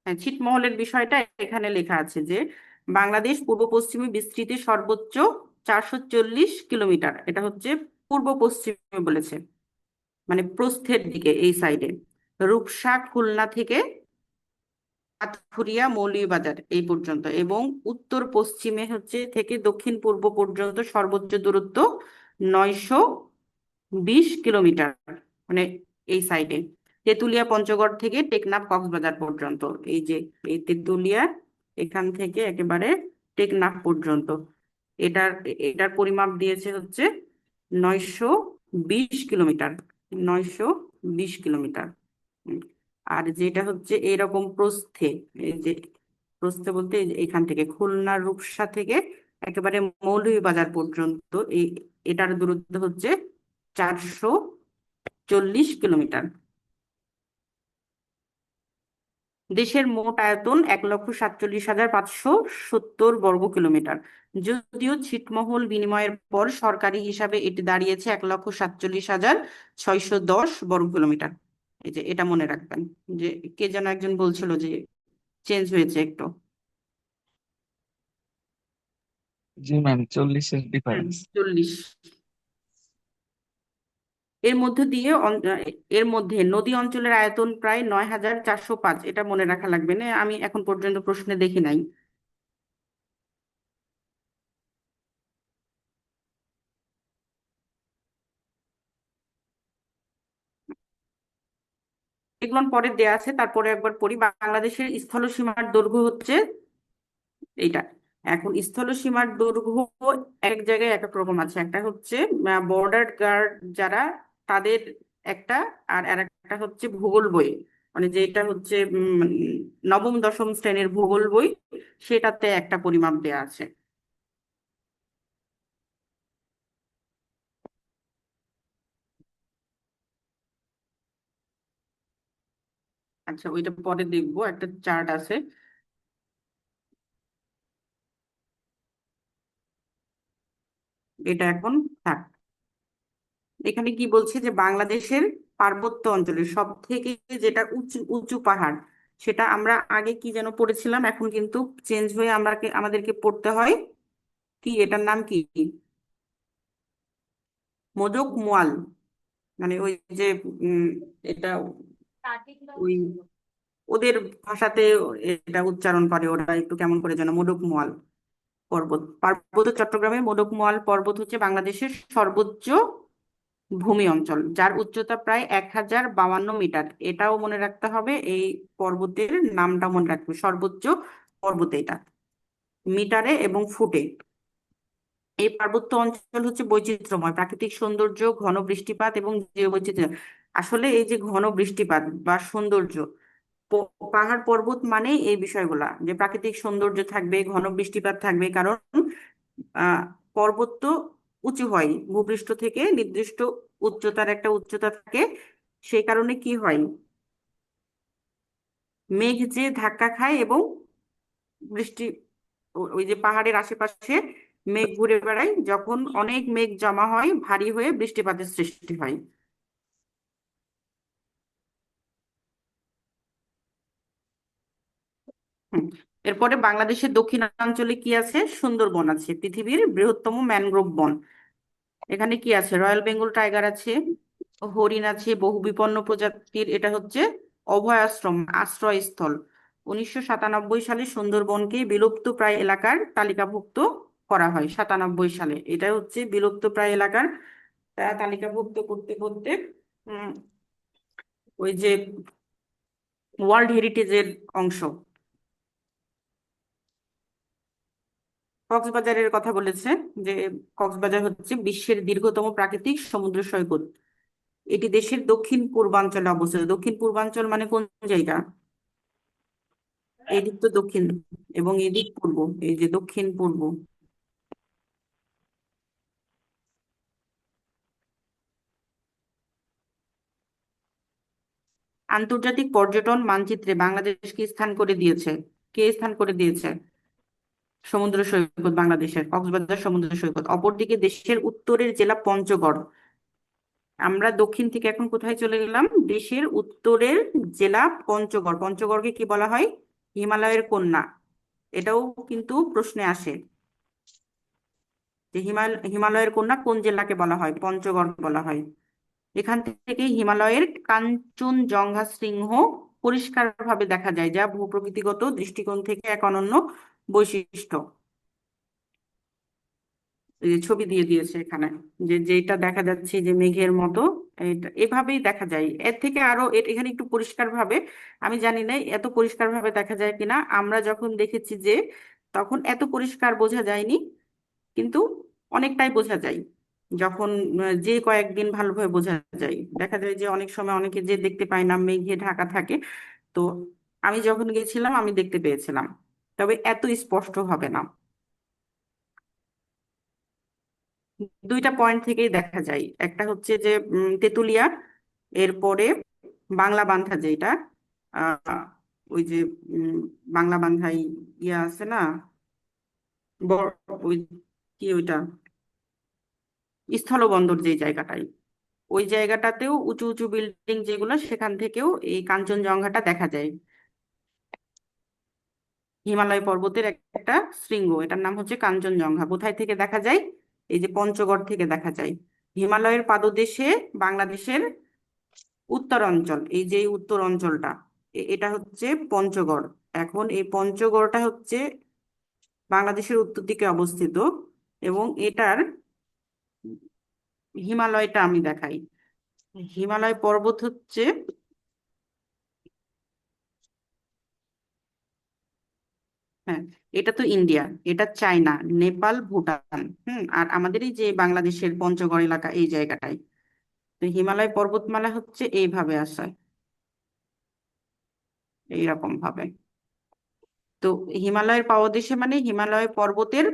[SPEAKER 1] হ্যাঁ, ছিটমহলের বিষয়টা এখানে লেখা আছে যে বাংলাদেশ পূর্ব পশ্চিমে বিস্তৃতি সর্বোচ্চ 440 কিলোমিটার। এটা হচ্ছে পূর্ব পশ্চিমে বলেছে, মানে প্রস্থের দিকে এই সাইডে। রূপসা খুলনা থেকে পাথুরিয়া মৌলভীবাজার এই পর্যন্ত, এবং উত্তর পশ্চিমে হচ্ছে থেকে দক্ষিণ পূর্ব পর্যন্ত সর্বোচ্চ দূরত্ব 920 কিলোমিটার, মানে এই সাইডে। তেঁতুলিয়া পঞ্চগড় থেকে টেকনাফ কক্সবাজার পর্যন্ত, এই যে এই তেঁতুলিয়া এখান থেকে একেবারে টেকনাফ পর্যন্ত, এটার এটার পরিমাপ দিয়েছে হচ্ছে 920 কিলোমিটার। 920 কিলোমিটার। হুম। আর যেটা হচ্ছে এরকম প্রস্থে, এই যে প্রস্থে বলতে এই যে এখান থেকে খুলনার রূপসা থেকে একেবারে মৌলভীবাজার পর্যন্ত, এই এটার দূরত্ব হচ্ছে 440 কিলোমিটার। দেশের মোট আয়তন 1,47,570 বর্গ কিলোমিটার। যদিও ছিটমহল বিনিময়ের পর সরকারি হিসাবে এটি দাঁড়িয়েছে 1,47,610 বর্গ কিলোমিটার। এই যে এটা মনে রাখবেন, যে কে যেন একজন বলছিল যে চেঞ্জ হয়েছে একটু।
[SPEAKER 2] জি ম্যাম, 40-এর ডিফারেন্স।
[SPEAKER 1] 40। এর মধ্যে দিয়ে এর মধ্যে নদী অঞ্চলের আয়তন প্রায় 9,405। এটা মনে রাখা লাগবে না, আমি এখন পর্যন্ত প্রশ্নে দেখি নাই। এগুলো পরে দেয়া আছে, তারপরে একবার পড়ি। বাংলাদেশের স্থলসীমার দৈর্ঘ্য হচ্ছে এইটা। এখন স্থলসীমার দৈর্ঘ্য এক জায়গায় এক এক রকম আছে। একটা হচ্ছে বর্ডার গার্ড যারা, তাদের একটা, আর একটা হচ্ছে ভূগোল বই, মানে যেটা হচ্ছে নবম দশম শ্রেণীর ভূগোল বই, সেটাতে একটা পরিমাপ দেয়া আছে। আচ্ছা, ওইটা পরে দেখবো, একটা চার্ট আছে। এটা এখন থাক। এখানে কি বলছে যে বাংলাদেশের পার্বত্য অঞ্চলের সব থেকে যেটা উঁচু উঁচু পাহাড়, সেটা আমরা আগে কি যেন পড়েছিলাম, এখন কিন্তু চেঞ্জ হয়ে আমাদেরকে পড়তে হয় কি, এটার নাম কি, মোজোক মোয়াল। মানে ওই যে উম, এটা ওই ওদের ভাষাতে এটা উচ্চারণ করে ওরা একটু কেমন করে যেন, মোডক মোয়াল পর্বত। পার্বত্য চট্টগ্রামের মোডক মোয়াল পর্বত হচ্ছে বাংলাদেশের সর্বোচ্চ ভূমি অঞ্চল, যার উচ্চতা প্রায় 1,052 মিটার। এটাও মনে রাখতে হবে, এই পর্বতের নামটা মনে রাখবে, সর্বোচ্চ পর্বত এটা, মিটারে এবং ফুটে। এই পার্বত্য অঞ্চল হচ্ছে বৈচিত্র্যময়, প্রাকৃতিক সৌন্দর্য, ঘন বৃষ্টিপাত এবং জীববৈচিত্র্য। আসলে এই যে ঘন বৃষ্টিপাত বা সৌন্দর্য, পাহাড় পর্বত মানে এই বিষয়গুলা, যে প্রাকৃতিক সৌন্দর্য থাকবে, ঘন বৃষ্টিপাত থাকবে, কারণ আহ পর্বত তো উঁচু হয়, ভূপৃষ্ঠ থেকে নির্দিষ্ট উচ্চতার একটা উচ্চতা থাকে। সেই কারণে কি হয়, মেঘ যে ধাক্কা খায় এবং বৃষ্টি, ওই যে পাহাড়ের আশেপাশে মেঘ ঘুরে বেড়ায়, যখন অনেক মেঘ জমা হয় ভারী হয়ে বৃষ্টিপাতের সৃষ্টি হয়। হুম। এরপরে বাংলাদেশের দক্ষিণাঞ্চলে কি আছে, সুন্দরবন আছে, পৃথিবীর বৃহত্তম ম্যানগ্রোভ বন। এখানে কি আছে, রয়্যাল বেঙ্গল টাইগার আছে, হরিণ আছে, বহু বিপন্ন প্রজাতির, এটা হচ্ছে অভয়াশ্রম, আশ্রয়স্থল। 1997 সালে সুন্দরবনকে বিলুপ্তপ্রায় এলাকার তালিকাভুক্ত করা হয়। 97 সালে এটা হচ্ছে বিলুপ্তপ্রায় এলাকার তালিকাভুক্ত করতে করতে উম, ওই যে ওয়ার্ল্ড হেরিটেজের অংশ। কক্সবাজারের কথা বলেছে যে কক্সবাজার হচ্ছে বিশ্বের দীর্ঘতম প্রাকৃতিক সমুদ্র সৈকত। এটি দেশের দক্ষিণ পূর্বাঞ্চলে অবস্থিত। দক্ষিণ পূর্বাঞ্চল মানে কোন জায়গা? এদিক তো দক্ষিণ, এবং এদিক পূর্ব, এই যে দক্ষিণ পূর্ব। আন্তর্জাতিক পর্যটন মানচিত্রে বাংলাদেশকে স্থান করে দিয়েছে। কে স্থান করে দিয়েছে? সমুদ্র সৈকত, বাংলাদেশের কক্সবাজার সমুদ্র সৈকত। অপরদিকে দেশের উত্তরের জেলা পঞ্চগড়। আমরা দক্ষিণ থেকে এখন কোথায় চলে গেলাম? দেশের উত্তরের জেলা পঞ্চগড়। পঞ্চগড়কে কি বলা হয়? হিমালয়ের কন্যা। এটাও কিন্তু প্রশ্নে আসে যে হিমালয়ের কন্যা কোন জেলাকে বলা হয়? পঞ্চগড় বলা হয়। এখান থেকে হিমালয়ের কাঞ্চনজঙ্ঘা শৃঙ্গ পরিষ্কারভাবে দেখা যায়, যা ভূপ্রকৃতিগত দৃষ্টিকোণ থেকে এক অনন্য বৈশিষ্ট্য। এই যে ছবি দিয়ে দিয়েছে এখানে, যে যেটা দেখা যাচ্ছে যে মেঘের মতো, এটা এভাবেই দেখা যায়। এর থেকে আরো এখানে একটু পরিষ্কার ভাবে, আমি জানি না এত পরিষ্কার ভাবে দেখা যায় কিনা। আমরা যখন দেখেছি যে তখন এত পরিষ্কার বোঝা যায়নি, কিন্তু অনেকটাই বোঝা যায় যখন যে কয়েকদিন ভালোভাবে বোঝা যায়। দেখা যায় যে অনেক সময় অনেকে যে দেখতে পায় না, মেঘে ঢাকা থাকে। তো আমি যখন গেছিলাম আমি দেখতে পেয়েছিলাম, তবে এত স্পষ্ট হবে না। দুইটা পয়েন্ট থেকেই দেখা যায়। একটা হচ্ছে যে তেঁতুলিয়া, এরপরে বাংলা বান্ধা, যেটা আহ ওই যে উম, বাংলা বান্ধাই ইয়া আছে না, ওই কি ওইটা, স্থলবন্দর যে জায়গাটায়, ওই জায়গাটাতেও উঁচু উঁচু বিল্ডিং যেগুলো, সেখান থেকেও এই কাঞ্চনজঙ্ঘাটা দেখা যায়। হিমালয় পর্বতের একটা শৃঙ্গ, এটার নাম হচ্ছে কাঞ্চনজঙ্ঘা। কোথায় থেকে দেখা যায়? এই যে পঞ্চগড় থেকে দেখা যায়। হিমালয়ের পাদদেশে বাংলাদেশের উত্তর অঞ্চল, এই যে উত্তর অঞ্চলটা, এটা হচ্ছে পঞ্চগড়। এখন এই পঞ্চগড়টা হচ্ছে বাংলাদেশের উত্তর দিকে অবস্থিত, এবং এটার হিমালয়টা আমি দেখাই। হিমালয় পর্বত হচ্ছে, হ্যাঁ, এটা তো ইন্ডিয়া, এটা চায়না, নেপাল, ভুটান। আর আমাদের এই যে বাংলাদেশের পঞ্চগড় এলাকা, এই জায়গাটায়। তো হিমালয় পর্বতমালা হচ্ছে এইভাবে আসে, এইরকম ভাবে। তো হিমালয়ের পাদদেশে মানে হিমালয় পর্বতের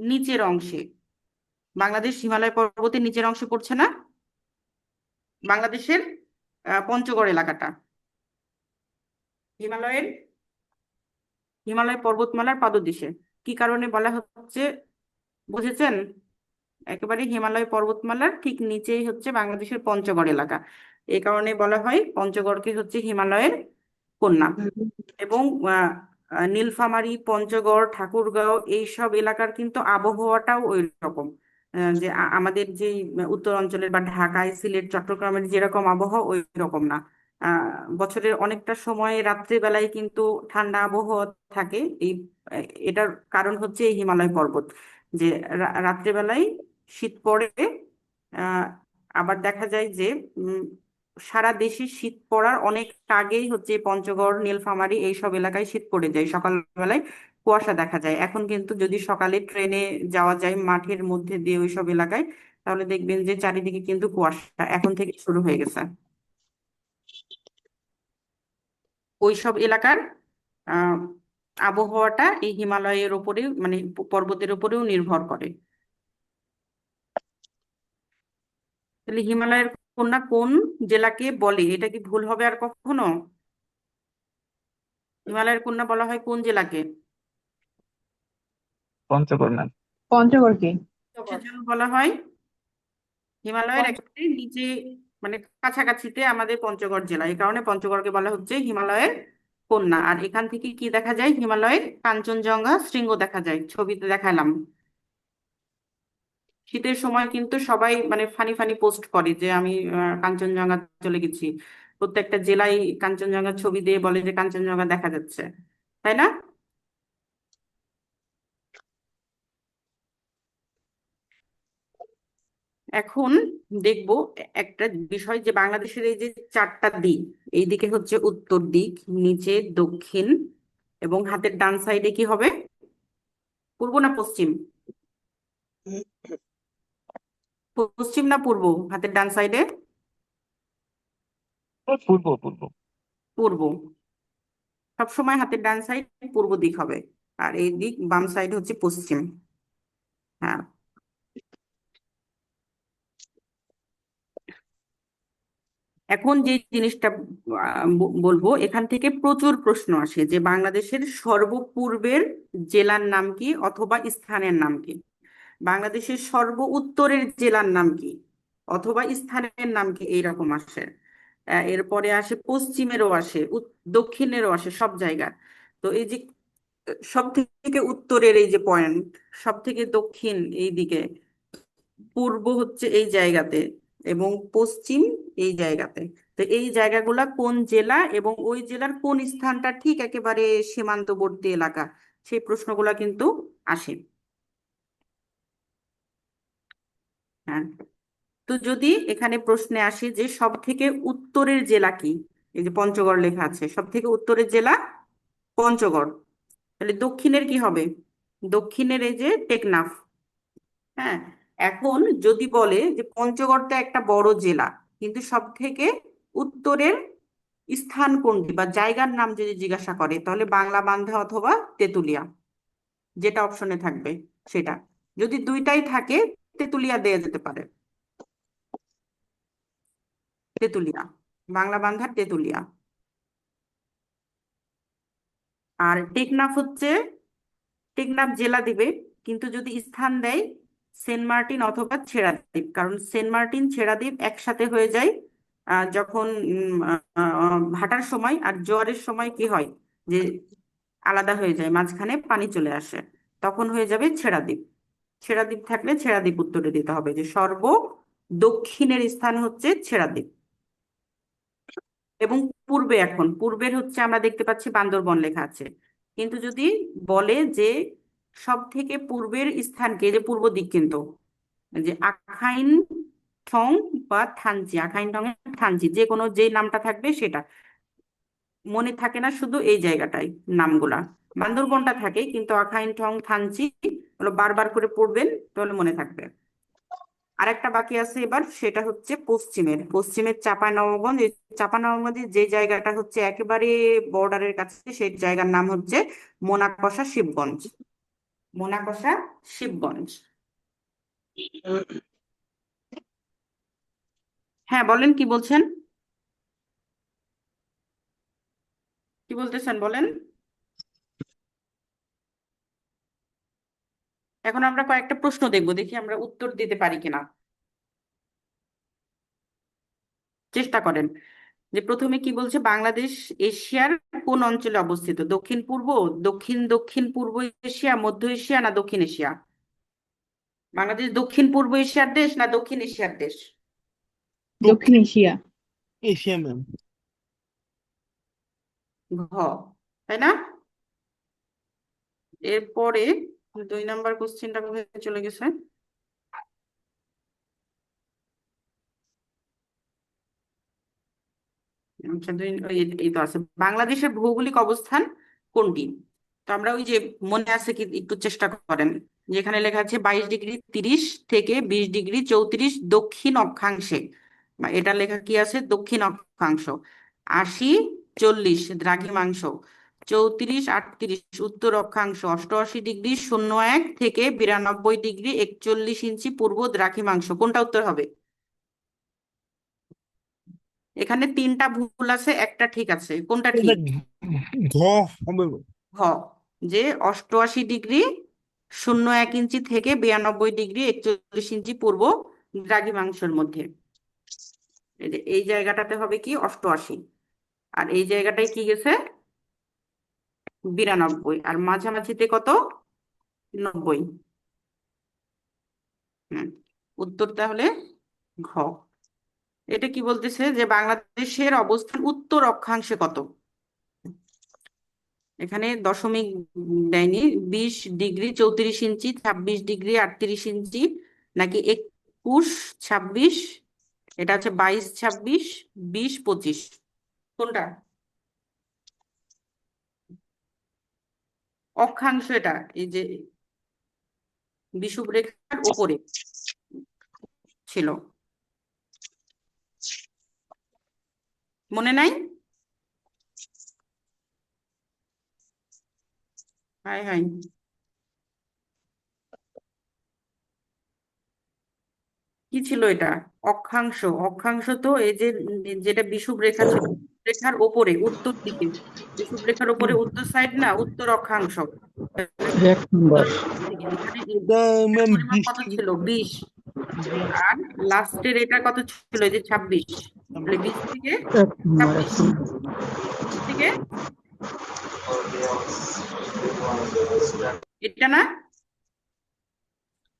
[SPEAKER 1] নিচের অংশে। বাংলাদেশ হিমালয় পর্বতের নিচের অংশে পড়ছে না? বাংলাদেশের পঞ্চগড় এলাকাটা হিমালয়ের হিমালয় পর্বতমালার পাদদেশে। কি কারণে বলা হচ্ছে বুঝেছেন? একেবারে হিমালয় পর্বতমালার ঠিক নিচেই হচ্ছে বাংলাদেশের পঞ্চগড় এলাকা। এই কারণে বলা হয় পঞ্চগড়কে হচ্ছে হিমালয়ের কন্যা। এবং নীলফামারী, পঞ্চগড়, ঠাকুরগাঁও এইসব এলাকার কিন্তু আবহাওয়াটাও ওই রকম। যে আমাদের যে উত্তর অঞ্চলের বা ঢাকায়, সিলেট, চট্টগ্রামের যেরকম আবহাওয়া, ওই রকম না। বছরের অনেকটা সময় রাত্রিবেলায় কিন্তু ঠান্ডা আবহাওয়া থাকে। এই এটার কারণ হচ্ছে এই হিমালয় পর্বত, যে রাত্রিবেলায় শীত পড়ে। আহ আবার দেখা যায় যে উম, সারা দেশে শীত পড়ার অনেক আগেই হচ্ছে পঞ্চগড়, নীলফামারী এইসব এলাকায় শীত পড়ে যায়। সকালবেলায় কুয়াশা দেখা যায়। এখন কিন্তু যদি সকালে ট্রেনে যাওয়া যায় মাঠের মধ্যে দিয়ে ওইসব এলাকায়, তাহলে দেখবেন যে চারিদিকে কিন্তু কুয়াশা এখন থেকে শুরু হয়ে গেছে। ওইসব এলাকার আহ আবহাওয়াটা এই হিমালয়ের উপরে, মানে পর্বতের উপরেও নির্ভর করে। তাহলে হিমালয়ের কন্যা কোন জেলাকে বলে? এটা কি ভুল হবে আর কখনো? হিমালয়ের কন্যা বলা হয় কোন জেলাকে?
[SPEAKER 2] পঞ্চগড় ম্যাম।
[SPEAKER 6] পঞ্চগড়কে।
[SPEAKER 1] কিসের জন্য বলা হয়? হিমালয়ের
[SPEAKER 6] পঞ্চ-
[SPEAKER 1] একেবারে নিচে, মানে কাছাকাছিতে আমাদের পঞ্চগড় জেলা, এই কারণে পঞ্চগড়কে বলা হচ্ছে হিমালয়ের কন্যা। আর এখান থেকে কি দেখা যায়? হিমালয়ের কাঞ্চনজঙ্ঘা শৃঙ্গ দেখা যায়, ছবিতে দেখালাম। শীতের সময় কিন্তু সবাই মানে ফানি ফানি পোস্ট করে যে আমি কাঞ্চনজঙ্ঘা চলে গেছি। প্রত্যেকটা জেলায় কাঞ্চনজঙ্ঘার ছবি দিয়ে বলে যে কাঞ্চনজঙ্ঘা দেখা যাচ্ছে, তাই না? এখন দেখবো একটা বিষয়, যে বাংলাদেশের এই যে চারটা দিক, এইদিকে হচ্ছে উত্তর দিক, নিচে দক্ষিণ, এবং হাতের ডান সাইডে কি হবে, পূর্ব না পশ্চিম? পশ্চিম না পূর্ব হাতের ডান সাইডে?
[SPEAKER 2] পূর্ব পূর্ব।
[SPEAKER 1] পূর্ব। সবসময় হাতের ডান সাইড পূর্ব দিক হবে, আর এই দিক বাম সাইড হচ্ছে পশ্চিম। হ্যাঁ। এখন যে জিনিসটা বলবো, এখান থেকে প্রচুর প্রশ্ন আসে যে বাংলাদেশের সর্বপূর্বের জেলার নাম কি অথবা স্থানের নাম কি, বাংলাদেশের সর্ব উত্তরের জেলার নাম কি অথবা স্থানের নাম কি, এইরকম আসে। এরপরে আসে পশ্চিমেরও আসে, দক্ষিণেরও আসে, সব জায়গা। তো এই যে সব থেকে উত্তরের এই যে পয়েন্ট, সব থেকে দক্ষিণ এই দিকে, পূর্ব হচ্ছে এই জায়গাতে, এবং পশ্চিম এই জায়গাতে। তো এই জায়গাগুলা কোন জেলা এবং ওই জেলার কোন স্থানটা ঠিক একেবারে সীমান্তবর্তী এলাকা, সেই প্রশ্নগুলা কিন্তু আসে। হ্যাঁ। তো যদি এখানে প্রশ্নে আসে যে সব থেকে উত্তরের জেলা কি, এই যে পঞ্চগড় লেখা আছে, সব থেকে উত্তরের জেলা পঞ্চগড়, তাহলে দক্ষিণের কি হবে? দক্ষিণের এই যে টেকনাফ। হ্যাঁ। এখন যদি বলে যে পঞ্চগড়টা একটা বড় জেলা, কিন্তু সব থেকে উত্তরের স্থান কোনটি বা জায়গার নাম যদি জিজ্ঞাসা করে, তাহলে বাংলা বান্ধা অথবা তেতুলিয়া, যেটা অপশনে থাকবে সেটা। যদি দুইটাই থাকে, তেতুলিয়া দেয়া যেতে পারে। তেতুলিয়া, বাংলা বান্ধার তেতুলিয়া। আর টেকনাফ হচ্ছে, টেকনাফ জেলা দিবে, কিন্তু যদি স্থান দেয় সেন্ট মার্টিন অথবা ছেড়াদ্বীপ, কারণ সেন্ট মার্টিন ছেড়াদ্বীপ একসাথে হয়ে যায় যখন ভাটার সময় আর জোয়ারের সময় কি হয়, যে আলাদা হয়ে যায়, মাঝখানে পানি চলে আসে, তখন হয়ে যাবে ছেড়াদ্বীপ। ছেড়াদ্বীপ থাকলে ছেড়াদ্বীপ উত্তরে দিতে হবে, যে সর্ব দক্ষিণের স্থান হচ্ছে ছেড়াদ্বীপ। এবং পূর্বে, এখন পূর্বের হচ্ছে আমরা দেখতে পাচ্ছি বান্দরবন লেখা আছে, কিন্তু যদি বলে যে সব থেকে পূর্বের স্থানকে, যে পূর্ব দিক কিন্তু, যে আখাইন ঠং বা থানচি, আখাইন ঠং এর থানচি, যে কোনো যে নামটা থাকবে সেটা মনে থাকে না, শুধু এই জায়গাটাই নামগুলা। বান্দরবনটা থাকে, কিন্তু আখাইন ঠং থানচি হলো বারবার করে পড়বেন, তাহলে মনে থাকবে। আরেকটা বাকি আছে এবার, সেটা হচ্ছে পশ্চিমের, পশ্চিমের চাঁপাইনবাবগঞ্জ। এই চাঁপাইনবাবগঞ্জের যে জায়গাটা হচ্ছে একেবারে বর্ডারের কাছে, সেই জায়গার নাম হচ্ছে মোনাকষা শিবগঞ্জ। মোনাকষা শিবগঞ্জ। হ্যাঁ, বলেন, কি বলছেন, কি বলতেছেন বলেন। এখন আমরা কয়েকটা প্রশ্ন দেখবো, দেখি আমরা উত্তর দিতে পারি কিনা, চেষ্টা করেন। যে প্রথমে কি বলছে, বাংলাদেশ এশিয়ার কোন অঞ্চলে অবস্থিত, দক্ষিণ পূর্ব, দক্ষিণ দক্ষিণ পূর্ব এশিয়া, মধ্য এশিয়া না দক্ষিণ এশিয়া? বাংলাদেশ দক্ষিণ পূর্ব এশিয়ার দেশ না দক্ষিণ এশিয়ার দেশ?
[SPEAKER 6] দক্ষিণ এশিয়া।
[SPEAKER 5] Asia ma'am.
[SPEAKER 1] ঘ, তাই না? এরপরে 2 নম্বর কোশ্চেনটা কোথায় চলে গেছে? আচ্ছা, এই তো আছে, বাংলাদেশের ভৌগোলিক অবস্থান কোনটি? তো আমরা ওই যে, মনে আছে কি, একটু চেষ্টা করেন, যেখানে লেখা আছে 22°30 থেকে 20°34 দক্ষিণ অক্ষাংশে, বা এটা লেখা কি আছে, দক্ষিণ অক্ষাংশ। 80-40 দ্রাঘিমাংশ, 34-38 উত্তর অক্ষাংশ, 88°01 থেকে 92°41 পূর্ব দ্রাঘিমাংশ, কোনটা উত্তর হবে? এখানে 3টা ভুল আছে, একটা ঠিক আছে, কোনটা
[SPEAKER 5] এটা
[SPEAKER 1] ঠিক?
[SPEAKER 5] ঘ হবে।
[SPEAKER 1] ঘ, যে 88°01 থেকে 92°41 পূর্ব দ্রাঘিমাংশের মধ্যে, এই যে এই জায়গাটাতে হবে কি 88, আর এই জায়গাটায় কি গেছে 92, আর মাঝামাঝিতে কত, 90। হুম, উত্তর তাহলে ঘ। এটা কি বলতেছে যে বাংলাদেশের অবস্থান উত্তর অক্ষাংশে কত? এখানে দশমিক দেয়নি। 20°34', 26°38', নাকি 21, 26, এটা হচ্ছে 22, 26, 20, 25, কোনটা? অক্ষাংশ এটা, এই যে বিষুব রেখার উপরে ছিল, মনে নাই? হাই হাই, কি ছিল এটা? অক্ষাংশ। অক্ষাংশ তো এই যে যেটা বিষুব রেখা ছিল, রেখার ওপরে উত্তর দিকে, বিষুব রেখার উপরে উত্তর সাইড না, উত্তর অক্ষাংশ। তাহলে
[SPEAKER 6] 1 নম্বর।
[SPEAKER 1] দিকে এখানে
[SPEAKER 5] এটা ম্যাম
[SPEAKER 1] পরিমাপ
[SPEAKER 5] 20
[SPEAKER 1] কত
[SPEAKER 5] থেকে
[SPEAKER 1] ছিল? 20।
[SPEAKER 5] 20
[SPEAKER 1] আর লাস্টের এটা কত ছিল? এই যে 26। তাহলে 20 থেকে
[SPEAKER 6] 1 নম্বর,
[SPEAKER 1] 26,
[SPEAKER 6] 1 নম্বর।
[SPEAKER 1] 20 থেকে এটা না,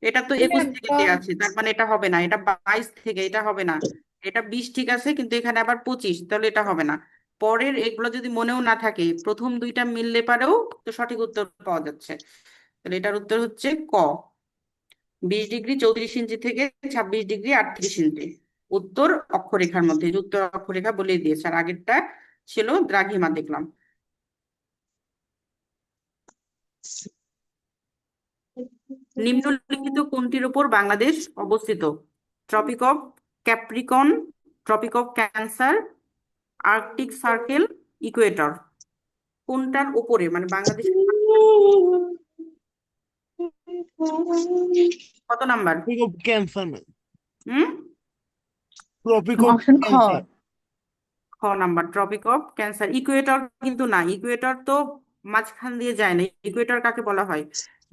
[SPEAKER 1] এটা তো 21 থেকে দেয়া আছে, তার মানে এটা হবে না। এটা 22 থেকে, এটা হবে না। এটা 20 ঠিক আছে, কিন্তু এখানে আবার 25, তাহলে এটা হবে না। পরের এগুলো যদি মনেও না থাকে, প্রথম দুইটা মিললে পারেও তো সঠিক উত্তর পাওয়া যাচ্ছে। তাহলে এটার উত্তর হচ্ছে ক, 20°34' থেকে 26°38', উত্তর অক্ষরেখার মধ্যে। এই যে উত্তর অক্ষরেখা বলে দিয়েছে, আর আগেরটা ছিল দ্রাঘিমা, দেখলাম। নিম্নলিখিত কোনটির উপর বাংলাদেশ অবস্থিত? Tropic of Capricorn, Tropic of Cancer, Arctic Circle, equator, কোনটার উপরে মানে বাংলাদেশ কত number?
[SPEAKER 5] Tropic of Cancer ma'am,
[SPEAKER 1] হুম,
[SPEAKER 5] ট্রপিক অফ
[SPEAKER 6] অপশন খ।
[SPEAKER 5] ক্যান্সার।
[SPEAKER 1] খ number, Tropic of Cancer. Equator কিন্তু না, ইকুয়েটর তো মাঝখান দিয়ে যায় না। ইকুয়েটর কাকে বলা হয়?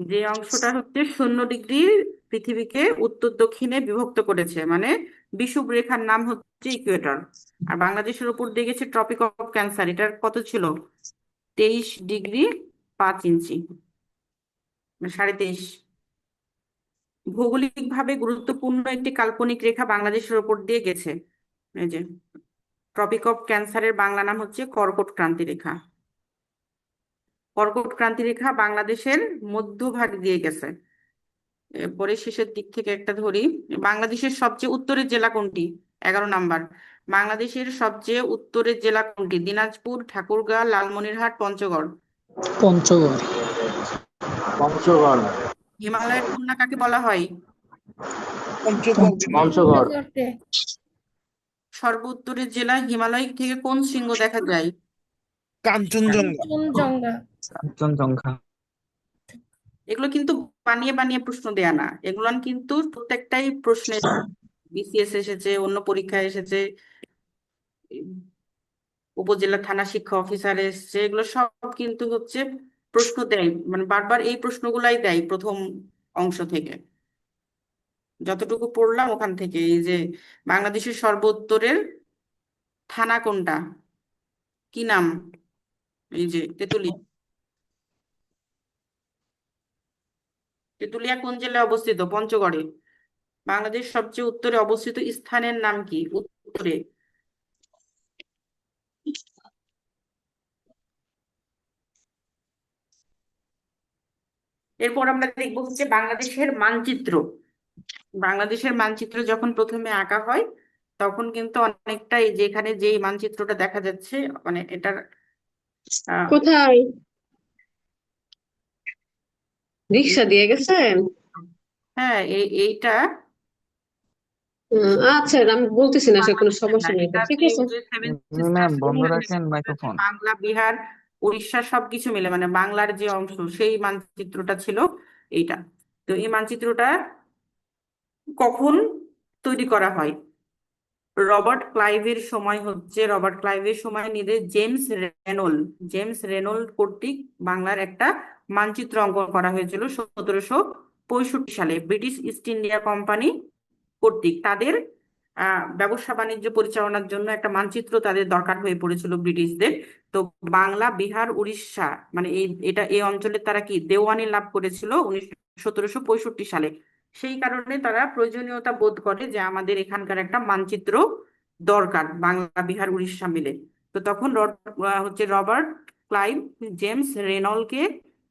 [SPEAKER 1] যে অংশটা হচ্ছে 0° পৃথিবীকে উত্তর দক্ষিণে বিভক্ত করেছে, মানে বিষুব রেখার নাম হচ্ছে ইকুয়েটর। আর বাংলাদেশের উপর দিয়ে গেছে ট্রপিক অফ ক্যান্সার, এটার কত ছিল? 23°5', মানে 23.5। ভৌগোলিকভাবে গুরুত্বপূর্ণ একটি কাল্পনিক রেখা বাংলাদেশের উপর দিয়ে গেছে, এই যে ট্রপিক অফ ক্যান্সারের বাংলা নাম হচ্ছে কর্কট ক্রান্তি রেখা। কর্কট ক্রান্তি রেখা বাংলাদেশের মধ্যভাগ দিয়ে গেছে। এরপরে শেষের দিক থেকে একটা ধরি। বাংলাদেশের সবচেয়ে উত্তরের জেলা কোনটি? 11 নাম্বার। বাংলাদেশের সবচেয়ে উত্তরের জেলা কোনটি? দিনাজপুর, ঠাকুরগাঁও, লালমনিরহাট, পঞ্চগড়।
[SPEAKER 6] পঞ্চগড়।
[SPEAKER 3] পঞ্চগড়।
[SPEAKER 1] হিমালয়ের কন্যা কাকে বলা হয়?
[SPEAKER 5] পঞ্চগড়।
[SPEAKER 3] পঞ্চগড়।
[SPEAKER 1] সর্ব উত্তরের জেলা হিমালয় থেকে কোন শৃঙ্গ দেখা যায়?
[SPEAKER 5] কাঞ্চনজঙ্ঘা।
[SPEAKER 2] কাঞ্চনজঙ্ঘা।
[SPEAKER 1] এগুলো কিন্তু বানিয়ে বানিয়ে প্রশ্ন দেয়া না, এগুলো কিন্তু প্রত্যেকটাই প্রশ্নের বিসিএস এসেছে, অন্য পরীক্ষায় এসেছে, উপজেলা থানা শিক্ষা অফিসার এসেছে, এগুলো সব কিন্তু হচ্ছে প্রশ্ন দেয়, মানে বারবার এই প্রশ্নগুলাই দেয় প্রথম অংশ থেকে। যতটুকু পড়লাম ওখান থেকে, এই যে বাংলাদেশের সর্বোত্তরের থানা কোনটা, কি নাম? এই যে তেতুলিয়া। তেতুলিয়া কোন জেলায় অবস্থিত? পঞ্চগড়ে। বাংলাদেশ সবচেয়ে উত্তরে অবস্থিত স্থানের নাম কি উত্তরে? এরপর আমরা দেখবো হচ্ছে বাংলাদেশের মানচিত্র। বাংলাদেশের মানচিত্র যখন প্রথমে আঁকা হয়, তখন কিন্তু অনেকটা এই যে এখানে যে মানচিত্রটা দেখা যাচ্ছে, মানে এটার
[SPEAKER 7] কোথায় রিক্সা দিয়ে গেছেন?
[SPEAKER 1] হ্যাঁ, এইটা
[SPEAKER 7] আচ্ছা, আমি বলতেছি না, সে কোনো
[SPEAKER 1] বাংলাদেশের না,
[SPEAKER 7] সমস্যা নেই,
[SPEAKER 1] এটা
[SPEAKER 7] ঠিক আছে।
[SPEAKER 1] যে সেভেন
[SPEAKER 2] ম্যাম
[SPEAKER 1] সিস্টার্স
[SPEAKER 2] বন্ধ রাখেন মাইক্রোফোন।
[SPEAKER 1] বাংলা, বিহার, উড়িষ্যা সবকিছু মিলে মানে বাংলার যে অংশ, সেই মানচিত্রটা ছিল এইটা। তো এই মানচিত্রটা কখন তৈরি করা হয়? রবার্ট ক্লাইভের সময় হচ্ছে, রবার্ট ক্লাইভের সময় নিয়ে জেমস রেনল কর্তৃক বাংলার একটা মানচিত্র অঙ্কন করা হয়েছিল 1765 সালে, ব্রিটিশ ইস্ট ইন্ডিয়া কোম্পানি কর্তৃক। তাদের ব্যবসা বাণিজ্য পরিচালনার জন্য একটা মানচিত্র তাদের দরকার হয়ে পড়েছিল ব্রিটিশদের। তো বাংলা, বিহার, উড়িষ্যা, মানে এই অঞ্চলে তারা কি দেওয়ানি লাভ করেছিল 1765 সালে। সেই কারণে তারা প্রয়োজনীয়তা বোধ করে যে আমাদের এখানকার একটা মানচিত্র দরকার বাংলা বিহার উড়িষ্যা মিলে। তো তখন রবার্ট ক্লাইভ জেমস রেনলকে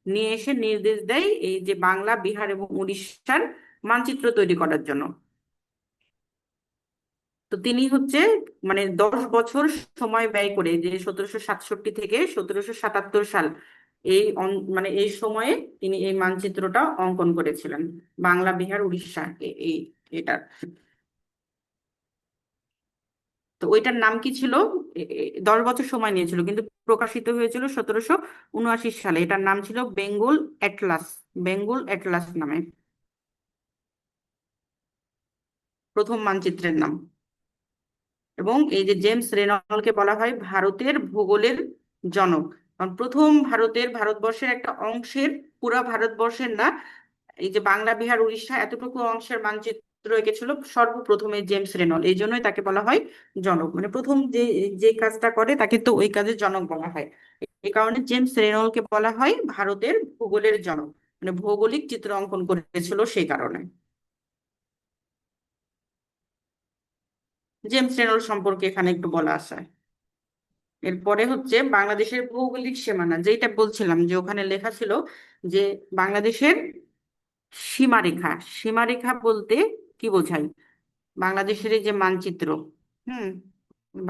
[SPEAKER 1] নিয়ে এসে নির্দেশ দেয় এই যে বাংলা বিহার এবং উড়িষ্যার মানচিত্র তৈরি করার জন্য। তো তিনি মানে 10 বছর সময় ব্যয় করে, যে 1767 থেকে 1777 সাল, মানে এই সময়ে তিনি এই মানচিত্রটা অঙ্কন করেছিলেন, বাংলা বিহার উড়িষ্যা এই এটার। তো ওইটার নাম কি ছিল? 10 বছর সময় নিয়েছিল, কিন্তু প্রকাশিত হয়েছিল 1779 সালে। এটার নাম ছিল বেঙ্গল অ্যাটলাস। বেঙ্গল অ্যাটলাস নামে প্রথম মানচিত্রের নাম। এবং এই যে জেমস রেনলকে বলা হয় ভারতের ভূগোলের জনক, কারণ প্রথম ভারতবর্ষের একটা অংশের, পুরা ভারতবর্ষের না, এই যে বাংলা বিহার উড়িষ্যা এতটুকু অংশের মানচিত্র এঁকেছিল সর্বপ্রথমে জেমস রেনল। এই জন্যই তাকে বলা হয় জনক, মানে প্রথম যে যে কাজটা করে তাকে তো ওই কাজের জনক বলা হয়। এই কারণে জেমস রেনলকে বলা হয় ভারতের ভূগোলের জনক, মানে ভৌগোলিক চিত্র অঙ্কন করেছিল সেই কারণে। জেমস রেনল সম্পর্কে এখানে একটু বলা আছে। এরপরে বাংলাদেশের ভৌগোলিক সীমানা, যেটা বলছিলাম যে ওখানে লেখা ছিল যে বাংলাদেশের সীমারেখা। সীমারেখা বলতে কি বোঝায়? বাংলাদেশের এই যে মানচিত্র, হুম,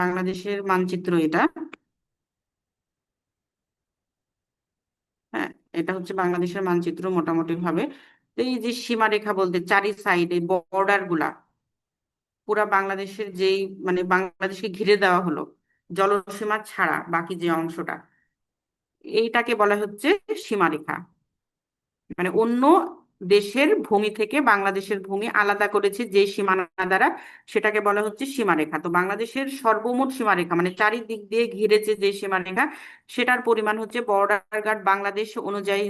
[SPEAKER 1] বাংলাদেশের মানচিত্র এটা, হ্যাঁ, এটা বাংলাদেশের মানচিত্র মোটামুটি ভাবে। তো এই যে সীমারেখা বলতে চারি সাইডে বর্ডার গুলা, পুরা বাংলাদেশের যেই, মানে বাংলাদেশকে ঘিরে দেওয়া হলো জলসীমা ছাড়া বাকি যে অংশটা, এইটাকে বলা হচ্ছে সীমারেখা। মানে অন্য দেশের ভূমি থেকে বাংলাদেশের ভূমি আলাদা করেছে যে সীমানা দ্বারা, সেটাকে বলা হচ্ছে সীমারেখা। তো বাংলাদেশের সর্বমোট সীমারেখা, মানে চারিদিক দিয়ে ঘিরেছে যে সীমারেখা, সেটার পরিমাণ বর্ডার গার্ড বাংলাদেশ অনুযায়ী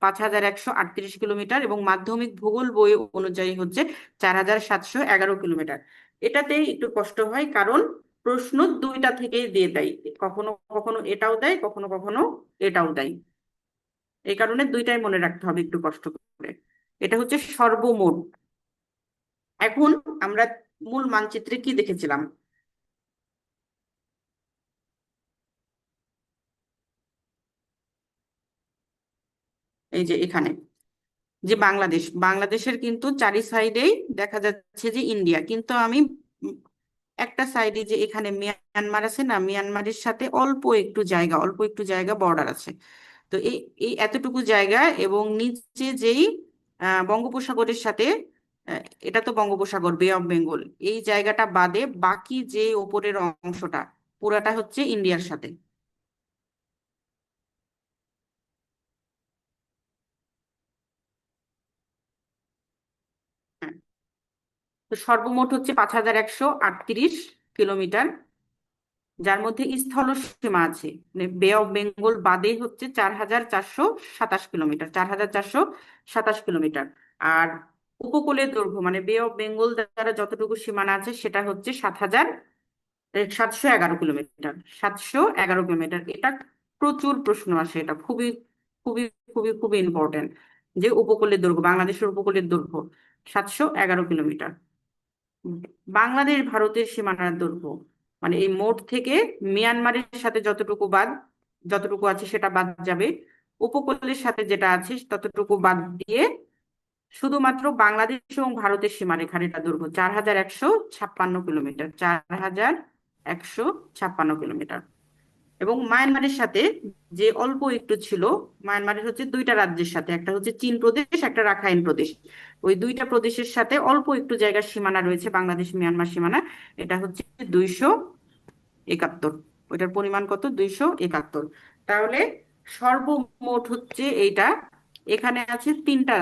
[SPEAKER 1] 5138 কিলোমিটার, এবং মাধ্যমিক ভূগোল বই অনুযায়ী 4711 কিলোমিটার। এটাতেই একটু কষ্ট হয়, কারণ প্রশ্ন দুইটা থেকেই দিয়ে দেয়, কখনো কখনো এটাও দেয়, কখনো কখনো এটাও দেয়। এই কারণে দুইটাই মনে রাখতে হবে একটু কষ্ট করে। এটা সর্বমোট। এখন আমরা মূল মানচিত্রে কি দেখেছিলাম? এই যে এখানে যে বাংলাদেশের কিন্তু চারি সাইডেই দেখা যাচ্ছে যে ইন্ডিয়া, কিন্তু আমি উম, একটা সাইডে যে এখানে মিয়ানমার আছে না, মিয়ানমারের সাথে অল্প একটু জায়গা বর্ডার আছে। তো এই এই এতটুকু জায়গা, এবং নিচে যেই বঙ্গোপসাগরের সাথে, এটা তো বঙ্গোপসাগর, বে অফ বেঙ্গল, এই জায়গাটা বাদে বাকি যে ওপরের অংশটা পুরাটা ইন্ডিয়ার সাথে। হ্যাঁ। তো সর্বমোট 5138 কিলোমিটার, যার মধ্যে স্থল সীমা আছে, মানে বে অফ বেঙ্গল বাদে 4427 কিলোমিটার, 4427 কিলোমিটার। আর উপকূলের দৈর্ঘ্য, মানে বে অফ বেঙ্গল দ্বারা যতটুকু সীমানা আছে সেটা 7711 কিলোমিটার। 711 কিলোমিটার, এটা প্রচুর প্রশ্ন আসে, এটা খুবই খুবই খুবই খুবই ইম্পর্টেন্ট, যে উপকূলের দৈর্ঘ্য, বাংলাদেশের উপকূলের দৈর্ঘ্য 711 কিলোমিটার। বাংলাদেশ ভারতের সীমানার দৈর্ঘ্য, মানে এই মোট থেকে মিয়ানমারের সাথে যতটুকু আছে সেটা বাদ যাবে, উপকূলের সাথে যেটা আছে ততটুকু বাদ দিয়ে শুধুমাত্র বাংলাদেশ এবং ভারতের সীমারেখার এটা দৈর্ঘ্য 4156 কিলোমিটার। 4156 কিলোমিটার। এবং মায়ানমারের সাথে যে অল্প একটু ছিল, মায়ানমারের দুইটা রাজ্যের সাথে, একটা চীন প্রদেশ, একটা রাখাইন প্রদেশ, ওই দুইটা প্রদেশের সাথে অল্প একটু জায়গার সীমানা রয়েছে বাংলাদেশ মিয়ানমার সীমানা, এটা 271। ওইটার পরিমাণ কত? 271। তাহলে সর্বমোট এইটা, এখানে আছে তিনটা,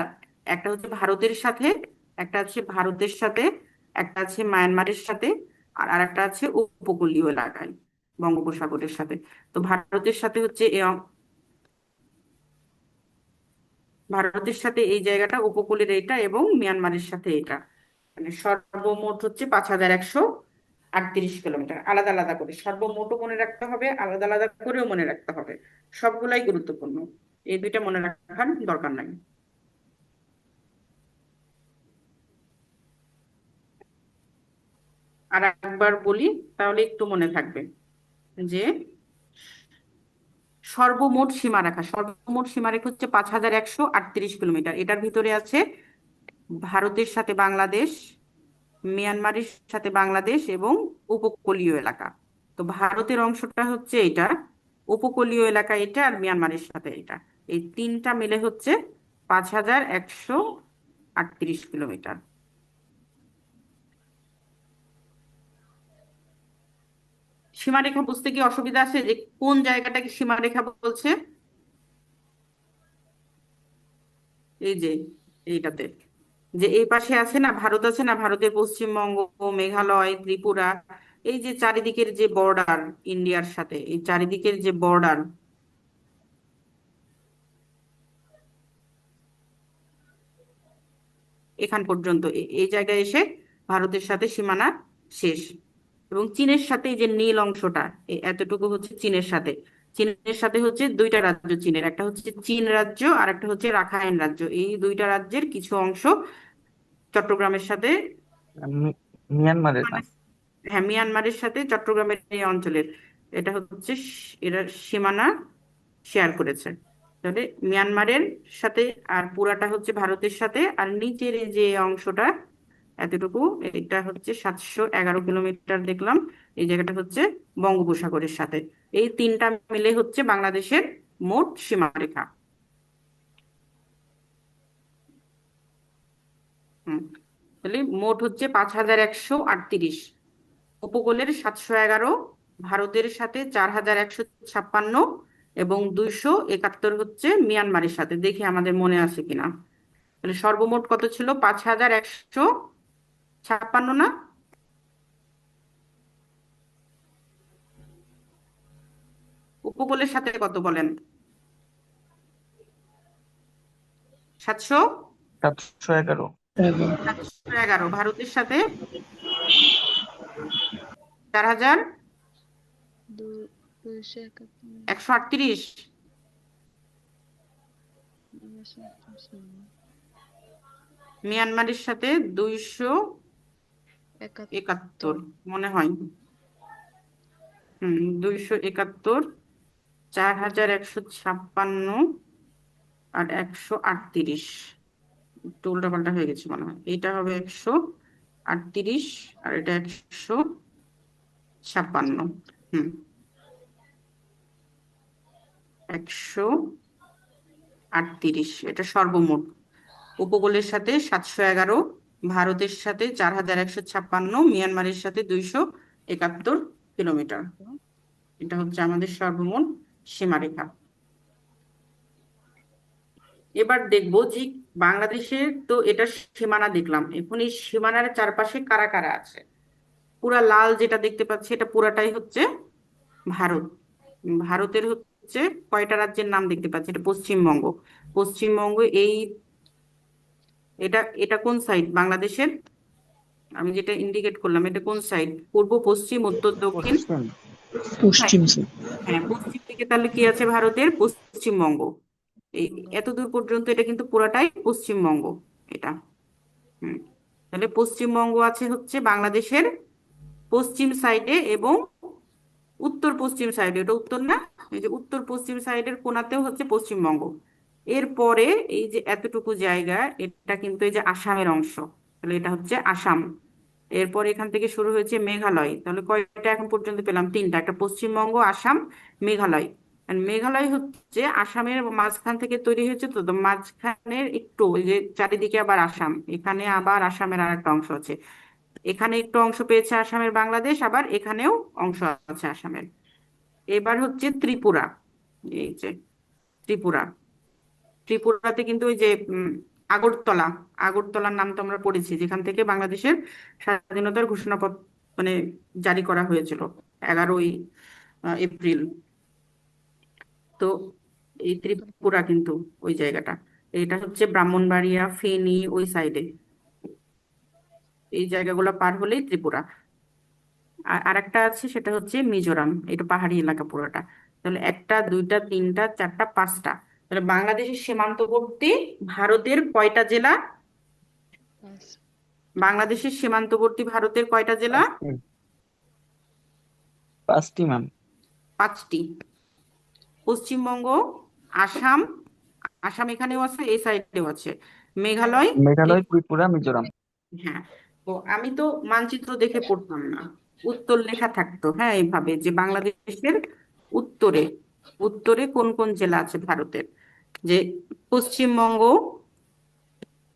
[SPEAKER 1] একটা ভারতের সাথে, একটা আছে ভারতের সাথে, একটা আছে মায়ানমারের সাথে, আর আরেকটা আছে উপকূলীয় এলাকায় বঙ্গোপসাগরের সাথে। তো ভারতের সাথে ভারতের সাথে এই জায়গাটা, উপকূলের এইটা, এবং মিয়ানমারের সাথে এটা, মানে সর্বমোট 5138 কিলোমিটার। আলাদা আলাদা করে সর্বমোটও মনে রাখতে হবে, আলাদা আলাদা করেও মনে রাখতে হবে। সবগুলাই গুরুত্বপূর্ণ, এই দুইটা মনে রাখার দরকার নাই। আর একবার বলি তাহলে একটু মনে থাকবে যে সর্বমোট সীমারেখা হচ্ছে 5138 কিলোমিটার। এটার ভিতরে আছে ভারতের সাথে বাংলাদেশ, মিয়ানমারের সাথে বাংলাদেশ এবং উপকূলীয় এলাকা। তো ভারতের অংশটা হচ্ছে এটা, উপকূলীয় এলাকা এটা, আর মিয়ানমারের সাথে এটা, এই তিনটা মিলে হচ্ছে 5138 কিলোমিটার। সীমারেখা বুঝতে কি অসুবিধা আছে যে কোন জায়গাটাকে সীমারেখা বলছে? এই যে এইটাতে, যে এই পাশে আছে না ভারত, আছে না ভারতের পশ্চিমবঙ্গ, মেঘালয়, ত্রিপুরা, এই যে চারিদিকের যে বর্ডার ইন্ডিয়ার সাথে, এই চারিদিকের যে বর্ডার, এখান পর্যন্ত এই জায়গায় এসে ভারতের সাথে সীমানা শেষ। এবং চীনের সাথে এই যে নীল অংশটা, এতটুকু হচ্ছে চীনের সাথে। চীনের সাথে হচ্ছে দুইটা রাজ্য চীনের, একটা হচ্ছে চীন রাজ্য আর একটা হচ্ছে রাখাইন রাজ্য। এই দুইটা রাজ্যের কিছু অংশ চট্টগ্রামের সাথে,
[SPEAKER 2] মিয়ানমারের না?
[SPEAKER 1] হ্যাঁ মিয়ানমারের সাথে চট্টগ্রামের এই অঞ্চলের, এটা হচ্ছে এরা সীমানা শেয়ার করেছে। তাহলে মিয়ানমারের সাথে আর পুরাটা হচ্ছে ভারতের সাথে, আর নিচের এই যে অংশটা এতটুকু, এটা হচ্ছে 711 কিলোমিটার দেখলাম, এই জায়গাটা হচ্ছে বঙ্গোপসাগরের সাথে। এই তিনটা মিলে হচ্ছে বাংলাদেশের মোট সীমারেখা। হুম, তাহলে মোট হচ্ছে 5138, উপকূলের 711, ভারতের সাথে 4156, এবং 271 হচ্ছে মিয়ানমারের সাথে। দেখি আমাদের মনে আছে কিনা। তাহলে সর্বমোট কত ছিল? 5156 না? উপকূলের সাথে কত বলেন? 700,
[SPEAKER 2] 711।
[SPEAKER 1] 711, ভারতের সাথে 4138, মিয়ানমারের সাথে 271 মনে হয়। 271, 4156 আর 138, একটু উল্টাপাল্টা হয়ে গেছে মনে হয়। এটা হবে 138 আর এটা 156। 138 এটা সর্বমোট। উপকূলের সাথে 711, ভারতের সাথে 4156, মিয়ানমারের সাথে 271 কিলোমিটার। এটা হচ্ছে আমাদের সর্বমোট সীমারেখা। এবার দেখবো যে বাংলাদেশের তো এটা সীমানা দেখলাম, এখন এই সীমানার চারপাশে কারা কারা আছে। পুরা লাল যেটা দেখতে পাচ্ছি এটা পুরাটাই হচ্ছে ভারত। ভারতের হচ্ছে কয়টা রাজ্যের নাম দেখতে পাচ্ছি? এটা পশ্চিমবঙ্গ। পশ্চিমবঙ্গ এটা এটা কোন সাইড বাংলাদেশের? আমি যেটা ইন্ডিকেট করলাম এটা কোন সাইড? পূর্ব, পশ্চিম, উত্তর, দক্ষিণ?
[SPEAKER 2] পশ্চিম।
[SPEAKER 6] পশ্চিম সাইড।
[SPEAKER 1] হ্যাঁ পশ্চিম দিকে তাহলে কি আছে? ভারতের পশ্চিমবঙ্গ। এই এত দূর পর্যন্ত এটা কিন্তু পুরাটাই পশ্চিমবঙ্গ এটা। হুম, তাহলে পশ্চিমবঙ্গ আছে হচ্ছে বাংলাদেশের পশ্চিম সাইডে এবং উত্তর পশ্চিম সাইডে। এটা উত্তর না? এই যে উত্তর পশ্চিম সাইডের কোনাতেও হচ্ছে পশ্চিমবঙ্গ। এরপরে এই যে এতটুকু জায়গা, এটা কিন্তু এই যে আসামের অংশ, তাহলে এটা হচ্ছে আসাম। এরপর এখান থেকে শুরু হয়েছে মেঘালয়। তাহলে কয়টা এখন পর্যন্ত পেলাম? তিনটা, একটা পশ্চিমবঙ্গ, আসাম, মেঘালয়। আর মেঘালয় হচ্ছে আসামের মাঝখান থেকে তৈরি হয়েছে, তো তো মাঝখানের একটু ওই যে চারিদিকে আবার আসাম, এখানে আবার আসামের আর একটা অংশ আছে, এখানে একটু অংশ পেয়েছে আসামের বাংলাদেশ, আবার এখানেও অংশ আছে আসামের। এবার হচ্ছে ত্রিপুরা। এই যে ত্রিপুরা, ত্রিপুরাতে কিন্তু ওই যে আগরতলা, আগরতলার নাম তো আমরা পড়েছি, যেখান থেকে বাংলাদেশের স্বাধীনতার ঘোষণাপত্র মানে জারি করা হয়েছিল 11ই এপ্রিল। তো এই ত্রিপুরা কিন্তু ওই জায়গাটা, এটা হচ্ছে ব্রাহ্মণবাড়িয়া, ফেনী ওই সাইডে, এই জায়গাগুলো পার হলেই ত্রিপুরা। আর আরেকটা আছে সেটা হচ্ছে মিজোরাম, এটা পাহাড়ি এলাকা পুরোটা। তাহলে একটা, দুইটা, তিনটা, চারটা, পাঁচটা। তাহলে বাংলাদেশের সীমান্তবর্তী ভারতের কয়টা জেলা? বাংলাদেশের সীমান্তবর্তী ভারতের কয়টা জেলা?
[SPEAKER 2] পাঁচটি ম্যাম।
[SPEAKER 1] 5টি। পশ্চিমবঙ্গ, আসাম, আসাম এখানেও আছে, এই সাইডেও আছে, মেঘালয়,
[SPEAKER 2] মেঘালয়, ত্রিপুরা, মিজোরাম।
[SPEAKER 1] হ্যাঁ। তো আমি তো মানচিত্র দেখে পড়তাম না, উত্তর লেখা থাকতো, হ্যাঁ, এইভাবে যে বাংলাদেশের উত্তরে, উত্তরে কোন কোন জেলা আছে ভারতের, যে পশ্চিমবঙ্গ,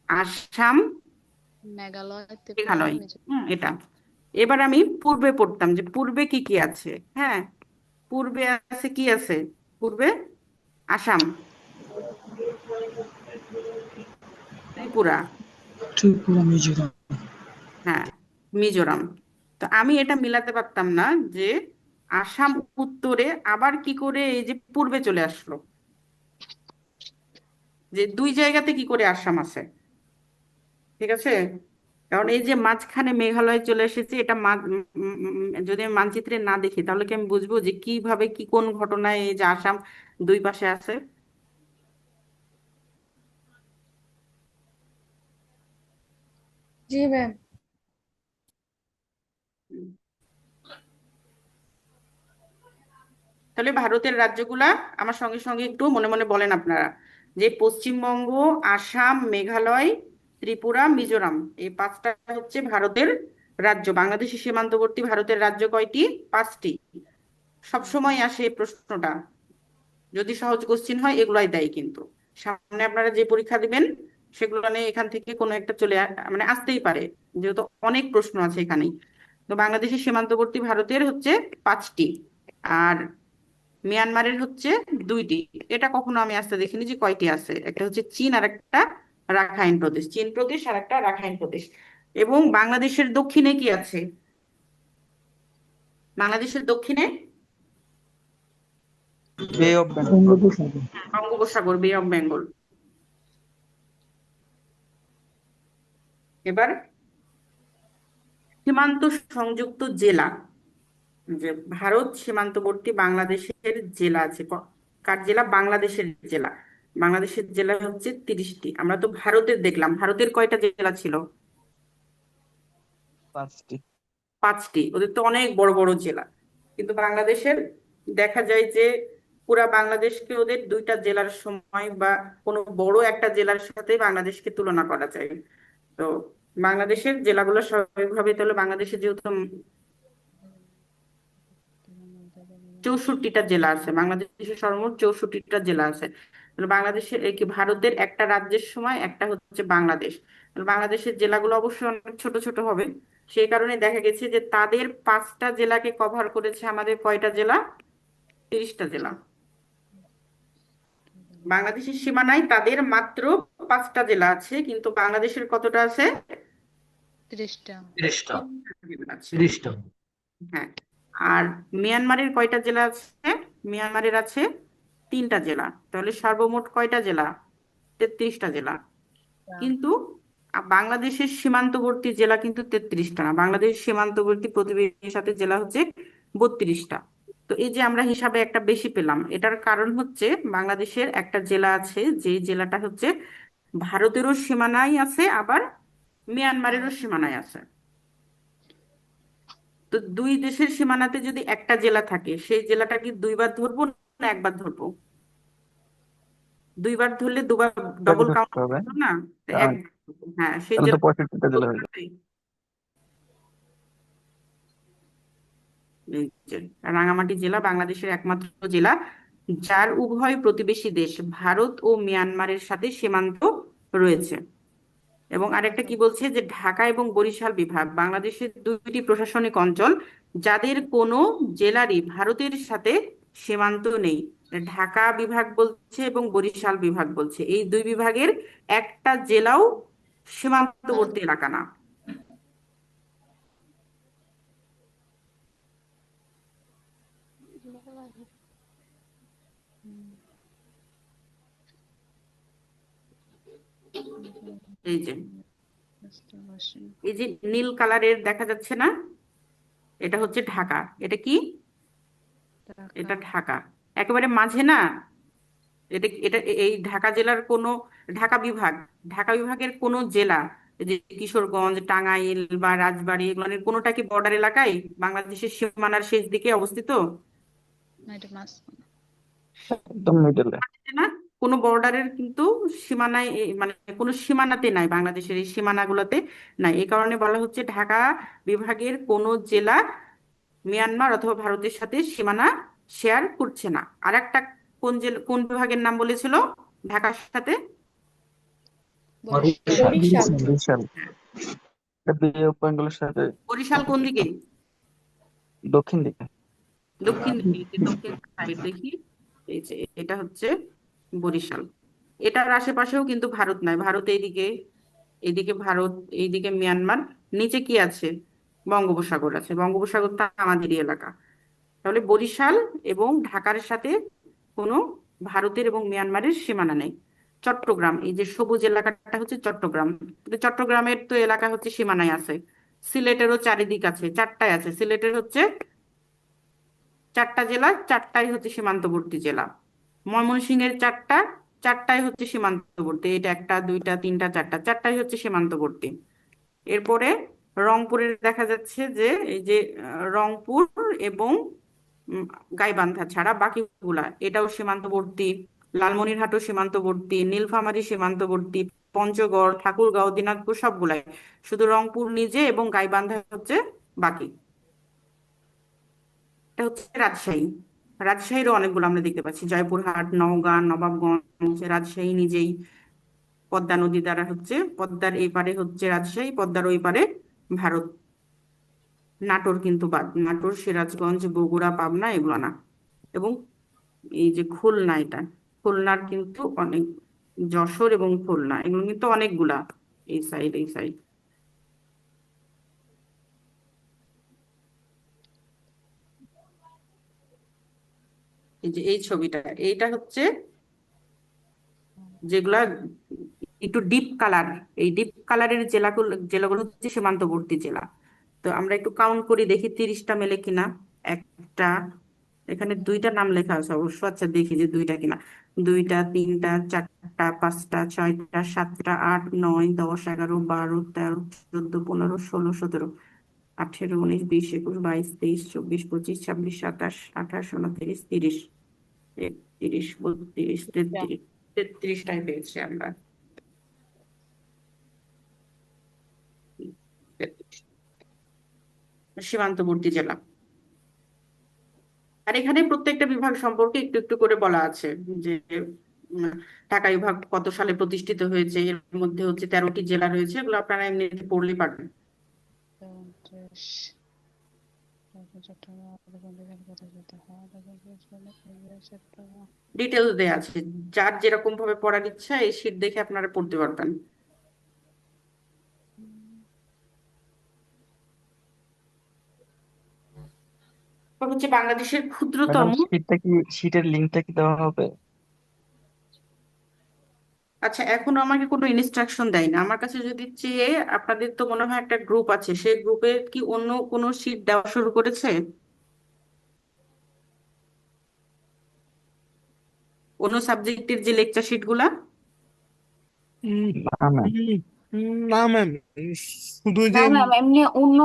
[SPEAKER 1] আসাম,
[SPEAKER 8] মেঘালয়, ত্রিপুরা,
[SPEAKER 1] মেঘালয়,
[SPEAKER 8] মিজোরাম।
[SPEAKER 1] এটা। এবার আমি পূর্বে পড়তাম যে পূর্বে কি কি আছে, হ্যাঁ, পূর্বে আছে কি আছে, পূর্বে আসাম, ত্রিপুরা,
[SPEAKER 6] ত্রিপুরা, মিজোরাম।
[SPEAKER 1] হ্যাঁ, মিজোরাম। তো আমি এটা মিলাতে পারতাম না যে আসাম উত্তরে আবার কি করে এই যে পূর্বে চলে আসলো, যে দুই জায়গাতে কি করে আসাম আছে, ঠিক আছে। কারণ এই যে মাঝখানে মেঘালয় চলে এসেছে, এটা যদি আমি মানচিত্রে না দেখি তাহলে কি আমি বুঝবো যে কিভাবে কি কোন ঘটনায় এই যে আসাম দুই পাশে আছে?
[SPEAKER 8] জি ম্যাম।
[SPEAKER 1] তাহলে ভারতের রাজ্যগুলা আমার সঙ্গে সঙ্গে একটু মনে মনে বলেন আপনারা, যে পশ্চিমবঙ্গ, আসাম, মেঘালয়, ত্রিপুরা, মিজোরাম, এই 5টা হচ্ছে ভারতের রাজ্য। বাংলাদেশের সীমান্তবর্তী ভারতের রাজ্য কয়টি? 5টি। সবসময় আসে এই প্রশ্নটা, যদি সহজ কোশ্চিন হয় এগুলাই দেয়, কিন্তু সামনে আপনারা যে পরীক্ষা দিবেন সেগুলো নিয়ে এখান থেকে কোনো একটা মানে আসতেই পারে, যেহেতু অনেক প্রশ্ন আছে এখানেই। তো বাংলাদেশের সীমান্তবর্তী ভারতের হচ্ছে 5টি, আর মিয়ানমারের হচ্ছে 2টি। এটা কখনো আমি আসতে দেখিনি যে কয়টি আছে, একটা হচ্ছে চীন আর একটা রাখাইন প্রদেশ, চীন প্রদেশ আর একটা রাখাইন প্রদেশ। এবং বাংলাদেশের দক্ষিণে কি আছে? বাংলাদেশের দক্ষিণে
[SPEAKER 2] বে অফ বেঙ্গল।
[SPEAKER 6] বঙ্গোপসাগর।
[SPEAKER 1] বঙ্গোপসাগর, বে অফ বেঙ্গল। এবার সীমান্ত সংযুক্ত জেলা, যে ভারত সীমান্তবর্তী বাংলাদেশের জেলা আছে, কার জেলা? বাংলাদেশের জেলা। বাংলাদেশের জেলা হচ্ছে 30টি। আমরা তো ভারতের দেখলাম, ভারতের কয়টা জেলা ছিল?
[SPEAKER 2] পাঁচটি।
[SPEAKER 1] 5টি। ওদের তো অনেক বড় বড় জেলা, কিন্তু বাংলাদেশের দেখা যায় যে পুরা বাংলাদেশকে ওদের 2টা জেলার সময় বা কোনো বড় একটা জেলার সাথে বাংলাদেশকে তুলনা করা যায়। তো বাংলাদেশের জেলাগুলো স্বাভাবিকভাবে, তাহলে বাংলাদেশে যেহেতু 64টা জেলা আছে, বাংলাদেশের সর্বমোট 64টা জেলা আছে, তাহলে বাংলাদেশের কি ভারতের একটা রাজ্যের সময় একটা হচ্ছে বাংলাদেশ, তাহলে বাংলাদেশের জেলাগুলো অবশ্যই অনেক ছোট ছোট হবে। সেই কারণে দেখা গেছে যে তাদের 5টা জেলাকে কভার করেছে আমাদের কয়টা জেলা? 30টা জেলা। বাংলাদেশের সীমানায় তাদের মাত্র 5টা জেলা আছে, কিন্তু বাংলাদেশের কতটা আছে?
[SPEAKER 8] 30টা।
[SPEAKER 3] 30টা।
[SPEAKER 1] জেলা আছে।
[SPEAKER 3] 30টা।
[SPEAKER 1] হ্যাঁ। আর মিয়ানমারের কয়টা জেলা আছে? মিয়ানমারের আছে 3টা জেলা, তাহলে সর্বমোট কয়টা জেলা? 33টা জেলা। কিন্তু বাংলাদেশের সীমান্তবর্তী জেলা কিন্তু 33টা না, বাংলাদেশের সীমান্তবর্তী প্রতিবেশীর সাথে জেলা হচ্ছে 32টা। তো এই যে আমরা হিসাবে একটা বেশি পেলাম, এটার কারণ হচ্ছে বাংলাদেশের একটা জেলা আছে, যে জেলাটা হচ্ছে ভারতেরও সীমানায় আছে, আবার মিয়ানমারেরও সীমানায় আছে। তো দুই দেশের সীমানাতে যদি একটা জেলা থাকে, সেই জেলাটা কি দুইবার ধরবো না একবার ধরবো? দুইবার ধরলে দুবার
[SPEAKER 2] তাকে
[SPEAKER 1] ডবল কাউন্ট
[SPEAKER 2] ধরতে হবে,
[SPEAKER 1] হলো না? তো
[SPEAKER 2] কারণ
[SPEAKER 1] হ্যাঁ, সেই
[SPEAKER 2] তাহলে তো
[SPEAKER 1] জেলা
[SPEAKER 2] 65টা জেলা হয়ে যাবে।
[SPEAKER 1] এই যে রাঙামাটি জেলা বাংলাদেশের একমাত্র জেলা যার উভয় প্রতিবেশী দেশ ভারত ও মিয়ানমারের সাথে সীমান্ত রয়েছে। এবং আরেকটা কি বলছে, যে ঢাকা এবং বরিশাল বিভাগ বাংলাদেশের 2টি প্রশাসনিক অঞ্চল যাদের কোনো জেলারই ভারতের সাথে সীমান্ত নেই। ঢাকা বিভাগ বলছে এবং বরিশাল বিভাগ বলছে, এই 2 বিভাগের একটা জেলাও সীমান্তবর্তী এলাকা না। এই যে এই যে নীল কালারের দেখা যাচ্ছে না, এটা হচ্ছে ঢাকা। এটা কি? এটা ঢাকা, একেবারে মাঝে না। এটা এটা এই ঢাকা জেলার কোনো, ঢাকা বিভাগ, ঢাকা বিভাগের কোনো জেলা এই যে কিশোরগঞ্জ, টাঙ্গাইল বা রাজবাড়ী, এগুলো কোনোটা কি বর্ডার এলাকায় বাংলাদেশের সীমানার শেষ দিকে অবস্থিত?
[SPEAKER 8] না, এটা মাছ।
[SPEAKER 2] একদম মিডলে।
[SPEAKER 1] না, কোনো বর্ডারের কিন্তু সীমানায় মানে কোনো সীমানাতে নাই, বাংলাদেশের এই সীমানাগুলোতে নাই। এই কারণে বলা হচ্ছে ঢাকা বিভাগের কোনো জেলা মিয়ানমার অথবা ভারতের সাথে সীমানা শেয়ার করছে না। আর একটা কোন বিভাগের নাম বলেছিল ঢাকার সাথে?
[SPEAKER 8] বরিশাল।
[SPEAKER 2] বিশাল। এটা বে অফ বেঙ্গলের সাথে
[SPEAKER 1] বরিশাল কোন
[SPEAKER 2] অবস্থিত।
[SPEAKER 1] দিকে?
[SPEAKER 2] দক্ষিণ দিকে।
[SPEAKER 1] দক্ষিণ দিকে, এই যে দক্ষিণ সাইড দেখি, এই যে এটা হচ্ছে বরিশাল। এটার আশেপাশেও কিন্তু ভারত নাই, ভারত এইদিকে, এইদিকে ভারত, এইদিকে মিয়ানমার, নিচে কি আছে? বঙ্গোপসাগর আছে, বঙ্গোপসাগরটা আমাদেরই এলাকা। তাহলে বরিশাল এবং ঢাকার সাথে কোনো ভারতের এবং মিয়ানমারের সীমানা নেই। চট্টগ্রাম, এই যে সবুজ এলাকাটা হচ্ছে চট্টগ্রাম, কিন্তু চট্টগ্রামের তো এলাকা হচ্ছে সীমানায় আছে। সিলেটেরও চারিদিক আছে, চারটায় আছে। সিলেটের হচ্ছে চারটা জেলা, চারটাই হচ্ছে সীমান্তবর্তী জেলা। ময়মনসিংহের চারটা, চারটাই হচ্ছে সীমান্তবর্তী। এটা একটা, দুইটা, তিনটা, চারটা, চারটাই হচ্ছে সীমান্তবর্তী। এরপরে রংপুরের দেখা যাচ্ছে যে এই যে রংপুর এবং উম, গাইবান্ধা ছাড়া বাকিগুলা এটাও সীমান্তবর্তী। লালমনিরহাটও সীমান্তবর্তী, নীলফামারী সীমান্তবর্তী, পঞ্চগড়, ঠাকুরগাঁও, দিনাজপুর সবগুলাই। শুধু রংপুর নিজে এবং গাইবান্ধা হচ্ছে বাকি। এটা হচ্ছে রাজশাহী। রাজশাহীরও অনেকগুলো আমরা দেখতে পাচ্ছি, জয়পুরহাট, নওগাঁ, নবাবগঞ্জ। রাজশাহী নিজেই পদ্মা নদী দ্বারা হচ্ছে, পদ্মার এই পারে হচ্ছে রাজশাহী, পদ্মার ওই পারে ভারত। নাটোর কিন্তু বাদ, নাটোর, সিরাজগঞ্জ, বগুড়া, পাবনা এগুলো না। এবং এই যে খুলনা, এটা খুলনার কিন্তু অনেক, যশোর এবং খুলনা এগুলো কিন্তু অনেকগুলা এই সাইড, এই সাইড। এই যে এই ছবিটা, এইটা হচ্ছে যেগুলা একটু ডিপ কালার, এই ডিপ কালারের জেলাগুলো, জেলাগুলো হচ্ছে সীমান্তবর্তী জেলা। তো আমরা একটু কাউন্ট করি দেখি 30টা মেলে কিনা। একটা, এখানে দুইটা নাম লেখা আছে অবশ্য, আচ্ছা দেখি যে দুইটা কিনা। দুইটা, তিনটা, চারটা, পাঁচটা, ছয়টা, সাতটা, আট, নয়, 10, 11, 12, 13, 14, 15, 16, 17, 18, 19, 20, 21, 22, 23, 24, 25, 26, 27, 28, 29, 30, 31, 32, 33, 33টাই পেয়েছি আমরা। 33 সীমান্তবর্তী জেলা। আর এখানে প্রত্যেকটা বিভাগ সম্পর্কে একটু একটু করে বলা আছে যে উম, ঢাকা বিভাগ কত সালে প্রতিষ্ঠিত হয়েছে, এর মধ্যে হচ্ছে 13টি জেলা রয়েছে, এগুলো আপনারা এমনিতে পড়লেই পারবেন।
[SPEAKER 8] 34 চট্টগ্রাম, চট্টগ্রাম।
[SPEAKER 1] ডিটেলস দেয়া আছে, যার যেরকম ভাবে পড়ার ইচ্ছা এই শীট দেখে আপনারা পড়তে পারবেন। এরপর হচ্ছে বাংলাদেশের
[SPEAKER 2] ম্যাডাম
[SPEAKER 1] ক্ষুদ্রতম।
[SPEAKER 2] শীটের লিঙ্কটা কি দেওয়া হবে?
[SPEAKER 1] আচ্ছা, এখনো আমাকে কোনো ইনস্ট্রাকশন দেয় না আমার কাছে। যদি চেয়ে, আপনাদের তো মনে হয় একটা গ্রুপ আছে, সেই গ্রুপে কি অন্য কোনো শীট দেওয়া শুরু করেছে? অন্য সাবজেক্টের যে লেকচার শিট গুলা?
[SPEAKER 5] উম,
[SPEAKER 2] না ম্যাম।
[SPEAKER 5] না ম্যাম, শুধু
[SPEAKER 9] না
[SPEAKER 5] যে
[SPEAKER 9] ম্যাম, এমনি অন্য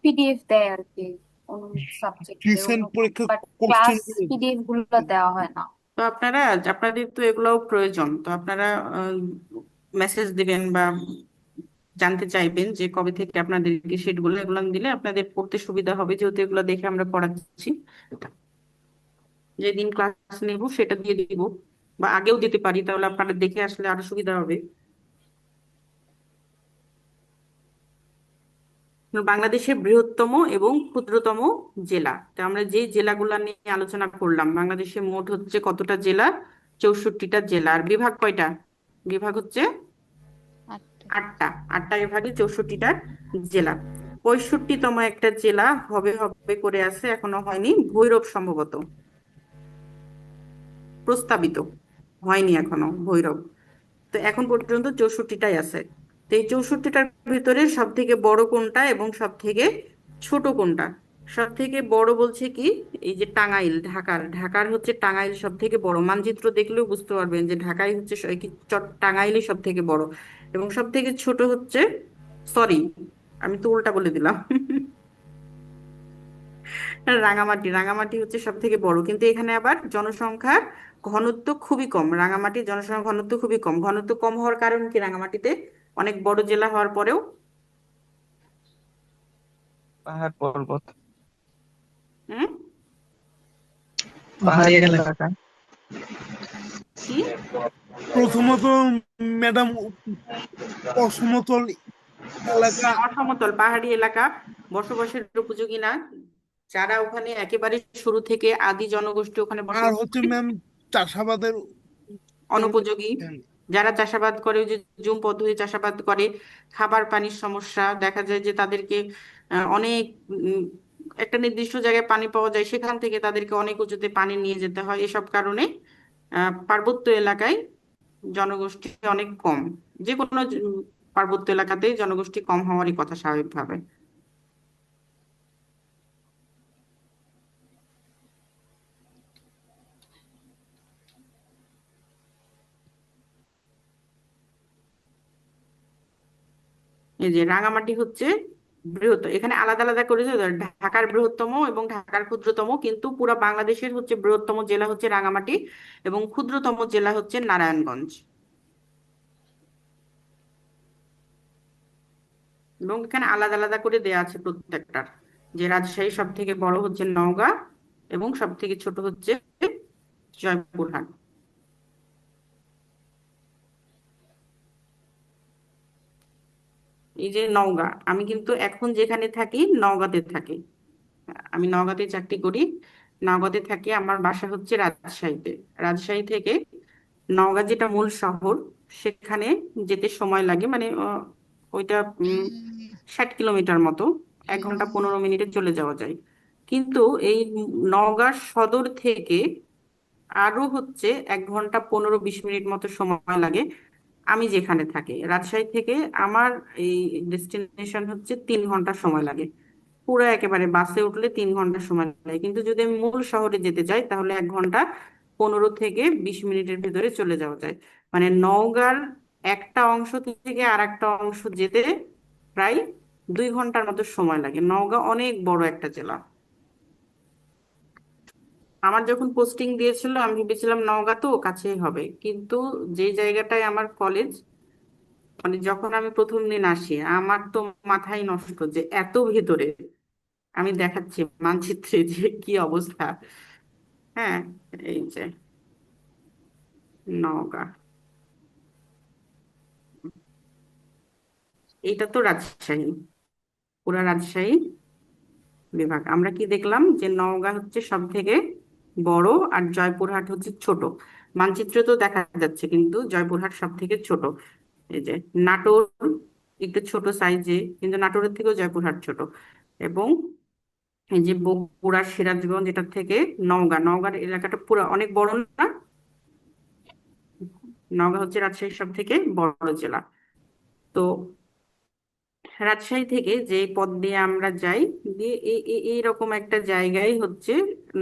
[SPEAKER 9] পিডিএফ দেয় আর কি, অন্য সাবজেক্টের অন্য,
[SPEAKER 5] রিসেন্ট পরীক্ষা
[SPEAKER 9] বাট
[SPEAKER 5] কোশ্চেন
[SPEAKER 9] ক্লাস পিডিএফ গুলো দেওয়া হয় না।
[SPEAKER 1] তো আপনারা, আপনাদের তো এগুলোও প্রয়োজন, তো আপনারা মেসেজ দিবেন বা জানতে চাইবেন যে কবে থেকে আপনাদেরকে শিটগুলো, এগুলো দিলে আপনাদের পড়তে সুবিধা হবে, যেহেতু এগুলো দেখে আমরা পড়াচ্ছি। যেদিন ক্লাস নেব সেটা দিয়ে দিব, বা আগেও দিতে পারি, তাহলে আপনারা দেখে আসলে আরো সুবিধা হবে। বাংলাদেশের বৃহত্তম এবং ক্ষুদ্রতম জেলা, তো আমরা যে জেলাগুলা নিয়ে আলোচনা করলাম, বাংলাদেশে মোট হচ্ছে কতটা জেলা? 64টা জেলা। আর বিভাগ কয়টা? বিভাগ হচ্ছে
[SPEAKER 8] 8টা।
[SPEAKER 1] 8টা। 8টা বিভাগে 64টা জেলা। 65তম একটা জেলা হবে হবে করে আছে, এখনো হয়নি, ভৈরব সম্ভবত প্রস্তাবিত, হয়নি এখনো ভৈরব। তো এখন পর্যন্ত 64টাই আছে। তো এই 64টার ভিতরে সব থেকে বড় কোনটা এবং সব থেকে ছোট কোনটা? সব থেকে বড় বলছে কি, এই যে টাঙ্গাইল, ঢাকার, ঢাকার হচ্ছে টাঙ্গাইল সব থেকে বড়। মানচিত্র দেখলেও বুঝতে পারবেন যে ঢাকাই হচ্ছে টাঙ্গাইলই সব থেকে বড়। এবং সব থেকে ছোট হচ্ছে সরি, আমি তো উল্টা বলে দিলাম। রাঙামাটি, রাঙামাটি হচ্ছে সব থেকে বড়, কিন্তু এখানে আবার জনসংখ্যার ঘনত্ব খুবই কম। রাঙামাটির জনসংখ্যার ঘনত্ব খুবই কম। ঘনত্ব কম হওয়ার কারণ কি রাঙামাটিতে, অনেক বড় জেলা হওয়ার পরেও?
[SPEAKER 2] পাহাড় পর্বত,
[SPEAKER 1] হুম,
[SPEAKER 6] পাহাড়ি
[SPEAKER 2] পাহাড়ি
[SPEAKER 6] এলাকা।
[SPEAKER 2] এলাকা।
[SPEAKER 1] কি?
[SPEAKER 5] প্রথমত ম্যাডাম অসমতল এলাকা।
[SPEAKER 1] অসমতল পাহাড়ি এলাকা বসবাসের উপযোগী না। যারা ওখানে একেবারে শুরু থেকে আদি জনগোষ্ঠী ওখানে
[SPEAKER 5] আর
[SPEAKER 1] বসবাস
[SPEAKER 5] হচ্ছে
[SPEAKER 1] করে,
[SPEAKER 5] ম্যাম চাষাবাদের
[SPEAKER 1] অনুপযোগী। যারা চাষাবাদ করে, ওই যে জুম পদ্ধতি চাষাবাদ করে, খাবার পানির সমস্যা দেখা যায় যে তাদেরকে অনেক একটা নির্দিষ্ট জায়গায় পানি পাওয়া যায়, সেখান থেকে তাদেরকে অনেক উঁচুতে পানি নিয়ে যেতে হয়। এসব কারণে পার্বত্য এলাকায় জনগোষ্ঠী অনেক কম। যে কোনো পার্বত্য এলাকাতেই জনগোষ্ঠী কম হওয়ারই কথা স্বাভাবিকভাবে। এই যে রাঙামাটি হচ্ছে বৃহত্তম, এখানে আলাদা আলাদা করে যে ঢাকার বৃহত্তম এবং ঢাকার ক্ষুদ্রতম, কিন্তু পুরো বাংলাদেশের হচ্ছে বৃহত্তম জেলা হচ্ছে রাঙামাটি এবং ক্ষুদ্রতম জেলা হচ্ছে নারায়ণগঞ্জ। এবং এখানে আলাদা আলাদা করে দেয়া আছে প্রত্যেকটার, যে রাজশাহী সব থেকে বড় হচ্ছে নওগাঁ এবং সব থেকে ছোট হচ্ছে জয়পুরহাট। এই যে নওগাঁ, আমি কিন্তু এখন যেখানে থাকি নওগাঁতে থাকি। আমি নওগাঁতে চাকরি করি, নওগাঁতে থাকি। আমার বাসা হচ্ছে রাজশাহীতে। রাজশাহী থেকে নওগাঁ যেটা মূল শহর, সেখানে যেতে সময় লাগে, মানে ওইটা 60 কিলোমিটার মতো, 1 ঘন্টা 15 মিনিটে চলে যাওয়া যায়। কিন্তু এই নওগাঁ সদর থেকে আরো হচ্ছে 1 ঘন্টা 15-20 মিনিট মতো সময় লাগে আমি যেখানে থাকি। রাজশাহী থেকে আমার এই ডেস্টিনেশন হচ্ছে 3 ঘন্টা সময় লাগে। পুরো একেবারে বাসে উঠলে 3 ঘন্টা সময় লাগে, কিন্তু যদি আমি মূল শহরে যেতে চাই তাহলে 1 ঘন্টা 15 থেকে 20 মিনিটের ভিতরে চলে যাওয়া যায়। মানে নওগাঁর একটা অংশ থেকে আর একটা অংশ যেতে প্রায় 2 ঘন্টার মতো সময় লাগে। নওগাঁ অনেক বড় একটা জেলা। আমার যখন পোস্টিং দিয়েছিল আমি ভেবেছিলাম নওগাঁ তো কাছেই হবে, কিন্তু যে জায়গাটায় আমার কলেজ, মানে যখন আমি প্রথম দিন আসি আমার তো মাথায় নষ্ট যে এত ভেতরে। আমি দেখাচ্ছি মানচিত্রে যে কি অবস্থা। হ্যাঁ, এই যে নওগাঁ, এইটা তো রাজশাহী, পুরা রাজশাহী বিভাগ। আমরা কি দেখলাম যে নওগাঁ হচ্ছে সব থেকে বড় আর জয়পুরহাট হচ্ছে ছোট। মানচিত্রে তো দেখা যাচ্ছে, কিন্তু জয়পুরহাট সব থেকে ছোট। এই যে নাটোর একটু ছোট সাইজে, কিন্তু নাটোরের থেকেও জয়পুরহাট ছোট। এবং এই যে বগুড়া সিরাজগঞ্জ, এটার থেকে নওগাঁ, নওগাঁর এলাকাটা পুরো অনেক বড় না? নওগাঁ হচ্ছে রাজশাহীর সব থেকে বড় জেলা। তো রাজশাহী থেকে যে পথ দিয়ে আমরা যাই, দিয়ে এইরকম একটা জায়গায় হচ্ছে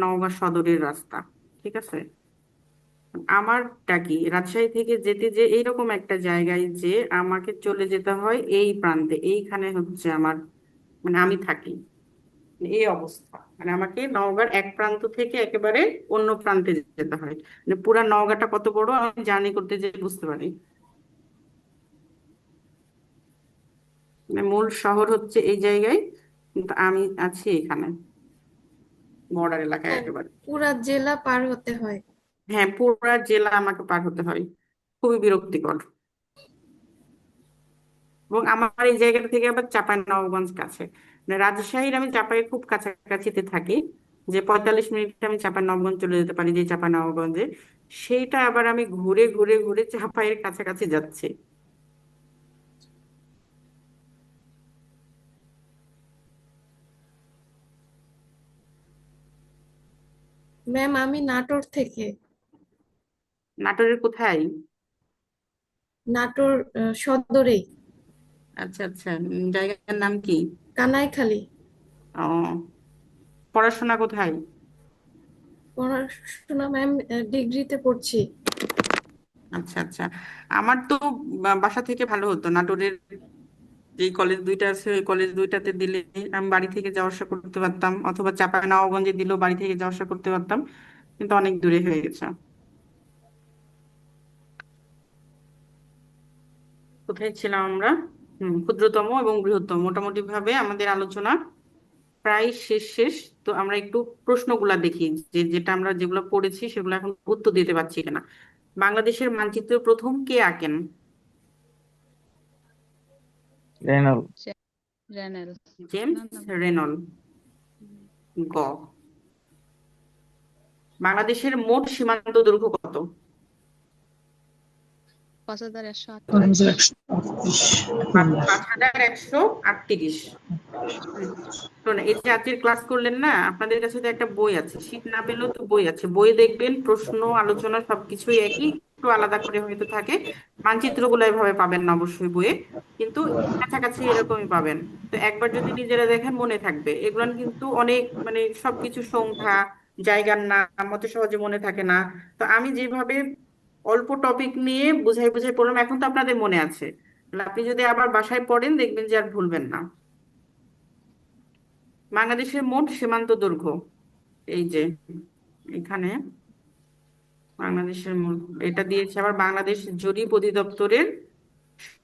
[SPEAKER 1] নওগাঁ সদরের রাস্তা। ঠিক আছে, আমারটা কি রাজশাহী থেকে যেতে যে এইরকম একটা জায়গায় যে আমাকে চলে যেতে হয় এই প্রান্তে, এইখানে হচ্ছে আমার, মানে আমি থাকি এই অবস্থা। মানে আমাকে নওগাঁর এক প্রান্ত থেকে একেবারে অন্য প্রান্তে যেতে হয়। মানে পুরা নওগাঁটা কত বড় আমি জার্নি করতে যে বুঝতে পারি। মানে মূল শহর হচ্ছে এই জায়গায়, কিন্তু আমি আছি এখানে বর্ডার এলাকায়
[SPEAKER 10] হ্যাঁ,
[SPEAKER 1] একেবারে।
[SPEAKER 10] পুরা জেলা পার হতে হয়।
[SPEAKER 1] হ্যাঁ, পুরা জেলা আমাকে পার হতে হয়, খুবই বিরক্তিকর। এবং আমার এই জায়গাটা থেকে আবার চাঁপাইনবাবগঞ্জ কাছে। মানে রাজশাহীর আমি চাঁপাই খুব কাছাকাছিতে থাকি, যে 45 মিনিটে আমি চাঁপাইনবাবগঞ্জ চলে যেতে পারি, যে চাঁপাইনবাবগঞ্জে। সেইটা আবার আমি ঘুরে ঘুরে ঘুরে চাঁপাইয়ের কাছাকাছি যাচ্ছি।
[SPEAKER 10] ম্যাম, আমি নাটোর থেকে।
[SPEAKER 1] নাটোরের কোথায়?
[SPEAKER 10] নাটোর সদরেই।
[SPEAKER 1] আচ্ছা আচ্ছা, জায়গাটার নাম কি?
[SPEAKER 10] কানাইখালী।
[SPEAKER 1] ও, পড়াশোনা কোথায়?
[SPEAKER 10] পড়াশোনা ম্যাম ডিগ্রিতে পড়ছি।
[SPEAKER 1] আচ্ছা আচ্ছা, আমার তো বাসা থেকে ভালো হতো নাটোরের যে কলেজ দুইটা আছে ওই কলেজ দুইটাতে দিলে আমি বাড়ি থেকে যাওয়া আসা করতে পারতাম, অথবা চাঁপাইনবাবগঞ্জে দিলেও বাড়ি থেকে যাওয়া আসা করতে পারতাম, কিন্তু অনেক দূরে হয়ে গেছে। কোথায় ছিলাম আমরা? ক্ষুদ্রতম এবং বৃহত্তম, মোটামুটি ভাবে আমাদের আলোচনা প্রায় শেষ। তো আমরা একটু প্রশ্নগুলা দেখি, যেটা আমরা যেগুলো পড়েছি সেগুলো এখন উত্তর দিতে পারছি কিনা। বাংলাদেশের মানচিত্র প্রথম কে আঁকেন?
[SPEAKER 2] রেনল।
[SPEAKER 8] রেনেল।
[SPEAKER 1] জেমস
[SPEAKER 8] না,
[SPEAKER 1] রেনল। গ। বাংলাদেশের মোট সীমান্ত দৈর্ঘ্য কত?
[SPEAKER 8] 5138।
[SPEAKER 6] 5138
[SPEAKER 1] শোন, এই যে আজকের ক্লাস করলেন না, আপনাদের কাছে তো একটা বই আছে, শীট না পেলেও তো বই আছে, বই দেখবেন প্রশ্ন আলোচনা সবকিছুই একই, একটু আলাদা করে হয়তো থাকে। মানচিত্রগুলো এভাবে পাবেন না অবশ্যই বইয়ে, কিন্তু কাছাকাছি এরকমই পাবেন। তো একবার যদি নিজেরা দেখেন মনে থাকবে। এগুলো কিন্তু অনেক মানে সবকিছু সংখ্যা, জায়গার নাম অত সহজে মনে থাকে না। তো আমি যেভাবে অল্প টপিক নিয়ে বুঝাই বুঝাই পড়লাম, এখন তো আপনাদের মনে আছে। তাহলে আপনি যদি আবার বাসায় পড়েন দেখবেন যে আর ভুলবেন না। বাংলাদেশের মোট সীমান্ত দৈর্ঘ্য, এই যে এখানে বাংলাদেশের মোট, এটা দিয়েছে আবার বাংলাদেশ জরিপ অধিদপ্তরের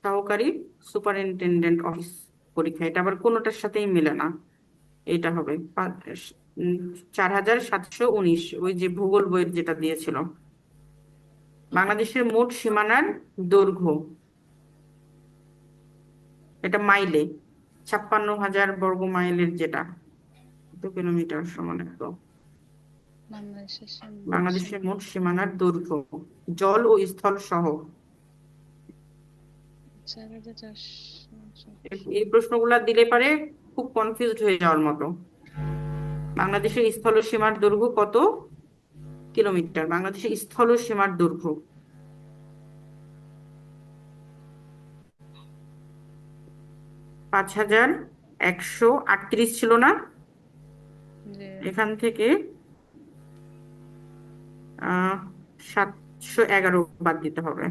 [SPEAKER 1] সহকারী সুপারিনটেনডেন্ট অফিস পরীক্ষা। এটা আবার কোনোটার সাথেই মিলে না। এটা হবে 4719, ওই যে ভূগোল বইয়ের যেটা দিয়েছিল। বাংলাদেশের মোট সীমানার দৈর্ঘ্য, এটা মাইলে, 56,000 বর্গ মাইলের, যেটা 2 কিলোমিটার সমান একদম। বাংলাদেশের মোট সীমানার দৈর্ঘ্য জল ও স্থল সহ।
[SPEAKER 8] 4400।
[SPEAKER 1] এই প্রশ্নগুলা দিলে পারে খুব কনফিউজড হয়ে যাওয়ার মতো। বাংলাদেশের স্থল সীমার দৈর্ঘ্য কত কিলোমিটার? বাংলাদেশের স্থল সীমার দৈর্ঘ্য 5138 ছিল না? এখান থেকে 711 বাদ দিতে হবে।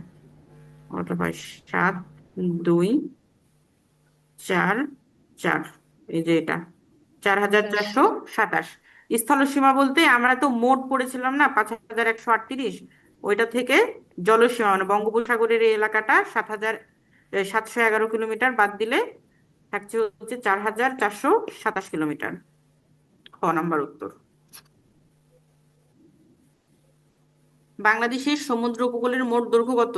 [SPEAKER 1] কত হয়? 7244, এই যে এটা 4427। স্থলসীমা বলতে আমরা তো মোট পড়েছিলাম না 5138, ওইটা থেকে জলসীমা মানে বঙ্গোপসাগরের এই এলাকাটা 7,711 কিলোমিটার বাদ দিলে থাকছে হচ্ছে 4427 কিলোমিটার। খ নাম্বার উত্তর। বাংলাদেশের সমুদ্র উপকূলের মোট দৈর্ঘ্য কত?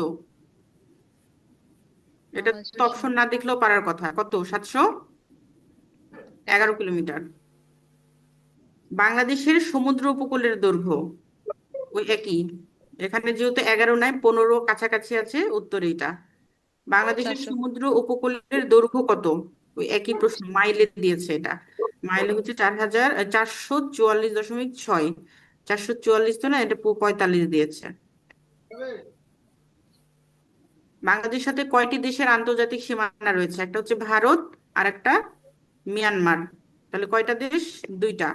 [SPEAKER 1] এটা তো অপশন না দেখলেও পারার কথা। কত? 711 কিলোমিটার। বাংলাদেশের সমুদ্র উপকূলের দৈর্ঘ্য ওই একই, এখানে যেহেতু 11 নাই 15 কাছাকাছি আছে, উত্তর এইটা। বাংলাদেশের
[SPEAKER 8] 400।
[SPEAKER 1] সমুদ্র উপকূলের দৈর্ঘ্য কত? ওই একই প্রশ্ন, মাইলে দিয়েছে এটা। মাইলে হচ্ছে 4,444.6। 444 তো না, এটা 45 দিয়েছে। বাংলাদেশের সাথে কয়টি দেশের আন্তর্জাতিক সীমানা রয়েছে? একটা হচ্ছে ভারত আর একটা মিয়ানমার। তাহলে কয়টা দেশ? দুইটা।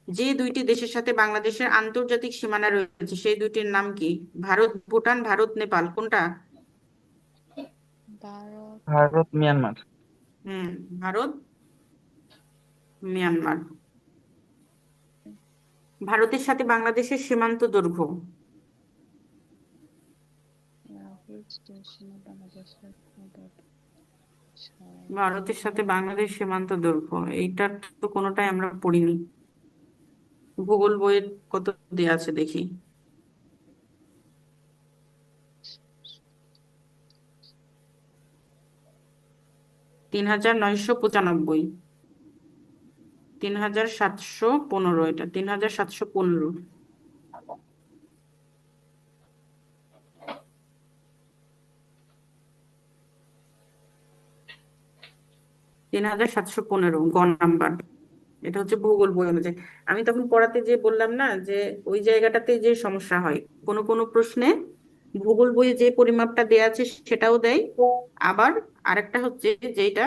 [SPEAKER 1] যে দুইটি দেশের সাথে বাংলাদেশের আন্তর্জাতিক সীমানা রয়েছে সেই দুইটির নাম কি? ভারত ভুটান, ভারত নেপাল, কোনটা?
[SPEAKER 8] ভারত।
[SPEAKER 2] ভারত মিয়ানমার।
[SPEAKER 1] ভারত মিয়ানমার। ভারতের সাথে বাংলাদেশের সীমান্ত দৈর্ঘ্য, ভারতের সাথে বাংলাদেশ সীমান্ত দৈর্ঘ্য, এইটার তো কোনোটাই আমরা পড়িনি। ভূগোল বইয়ের কত দেয়া আছে দেখি। 3,995, 3,715, এটা 3,715। 3,715 গ নাম্বার। এটা হচ্ছে ভূগোল বই অনুযায়ী। আমি তখন পড়াতে যে বললাম না যে ওই জায়গাটাতে যে সমস্যা হয়, কোনো কোনো প্রশ্নে ভূগোল বইয়ে যে পরিমাপটা দেয়া আছে সেটাও দেয়, আবার আরেকটা হচ্ছে যেটা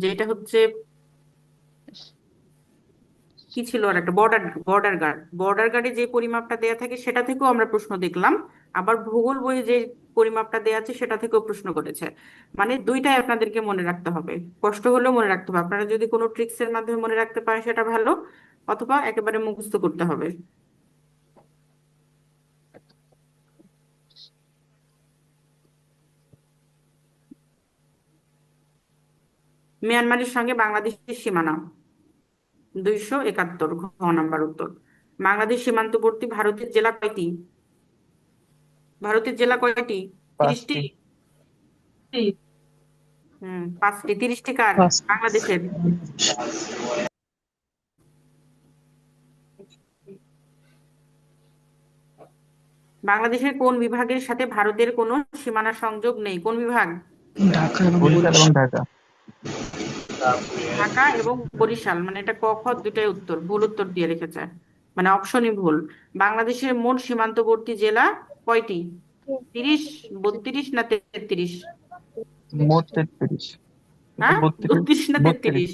[SPEAKER 1] যেটা হচ্ছে কি ছিল আর একটা বর্ডার গার্ডে যে পরিমাপটা দেয়া থাকে সেটা থেকেও আমরা প্রশ্ন দেখলাম। আবার ভূগোল বইয়ে যে পরিমাপটা দেওয়া আছে সেটা থেকেও প্রশ্ন করেছে। মানে দুইটাই আপনাদেরকে মনে রাখতে হবে, কষ্ট হলেও মনে রাখতে হবে। আপনারা যদি কোনো ট্রিক্সের মাধ্যমে মনে রাখতে পারেন সেটা ভালো, অথবা একেবারে মুখস্থ করতে হবে। মিয়ানমারের সঙ্গে বাংলাদেশের সীমানা 271, ঘ নাম্বার উত্তর। বাংলাদেশ সীমান্তবর্তী ভারতের জেলা কয়টি? ভারতের জেলা কয়টি? 30টি?
[SPEAKER 2] 5টি।
[SPEAKER 1] 5টি। 30টি কার?
[SPEAKER 6] পাঁচ
[SPEAKER 1] বাংলাদেশের। বাংলাদেশের কোন বিভাগের সাথে ভারতের কোনো সীমানা সংযোগ নেই? কোন বিভাগ?
[SPEAKER 6] ঢাকা এবং
[SPEAKER 2] বরিশাল এবং ঢাকা।
[SPEAKER 1] ঢাকা এবং বরিশাল। মানে এটা ক খ দুটাই উত্তর, ভুল উত্তর দিয়ে রেখেছে, মানে অপশনই ভুল। বাংলাদেশের মোট সীমান্তবর্তী জেলা কয়টি? 30, 32 না 33?
[SPEAKER 2] মোট 33।
[SPEAKER 1] হ্যাঁ,
[SPEAKER 2] 32,
[SPEAKER 1] 32 না
[SPEAKER 2] 32,
[SPEAKER 1] 33?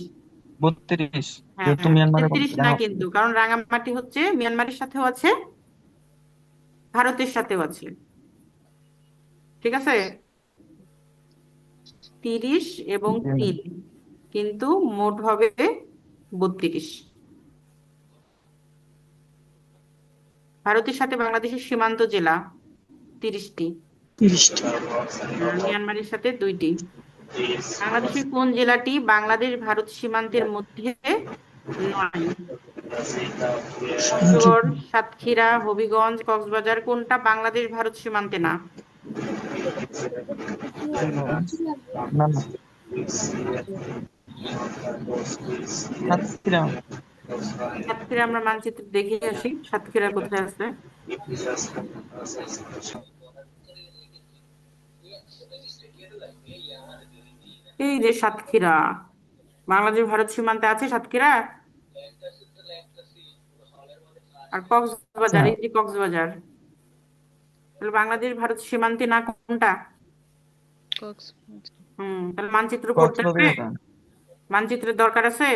[SPEAKER 2] 32,
[SPEAKER 1] হ্যাঁ
[SPEAKER 2] যেহেতু
[SPEAKER 1] হ্যাঁ,
[SPEAKER 2] মিয়ানমার এবং
[SPEAKER 1] 33 না কিন্তু, কারণ রাঙামাটি হচ্ছে মিয়ানমারের সাথেও আছে, ভারতের সাথেও আছে। ঠিক আছে, 30 এবং 3, কিন্তু মোট হবে 32। ভারতের সাথে বাংলাদেশের সীমান্ত জেলা 30টি,
[SPEAKER 6] 30টি।
[SPEAKER 1] মিয়ানমারের সাথে 2টি। বাংলাদেশের কোন জেলাটি বাংলাদেশ ভারত সীমান্তের মধ্যে নয়? পঞ্চগড়, সাতক্ষীরা, হবিগঞ্জ, কক্সবাজার কোনটা বাংলাদেশ ভারত সীমান্তে না?
[SPEAKER 2] না না, সাতক্ষীরা।
[SPEAKER 1] সাতক্ষীরা আমরা মানচিত্র দেখে আসি, সাতক্ষীরা কোথায় আছে। এই যে সাতক্ষীরা, বাংলাদেশ ভারত সীমান্তে আছে সাতক্ষীরা। আর কক্সবাজার, এই যে কক্সবাজার, তাহলে বাংলাদেশ ভারত সীমান্তে না কোনটা? তাহলে মানচিত্র করতে হবে,
[SPEAKER 2] কক্সবাজার।
[SPEAKER 1] মানচিত্রের দরকার আছে।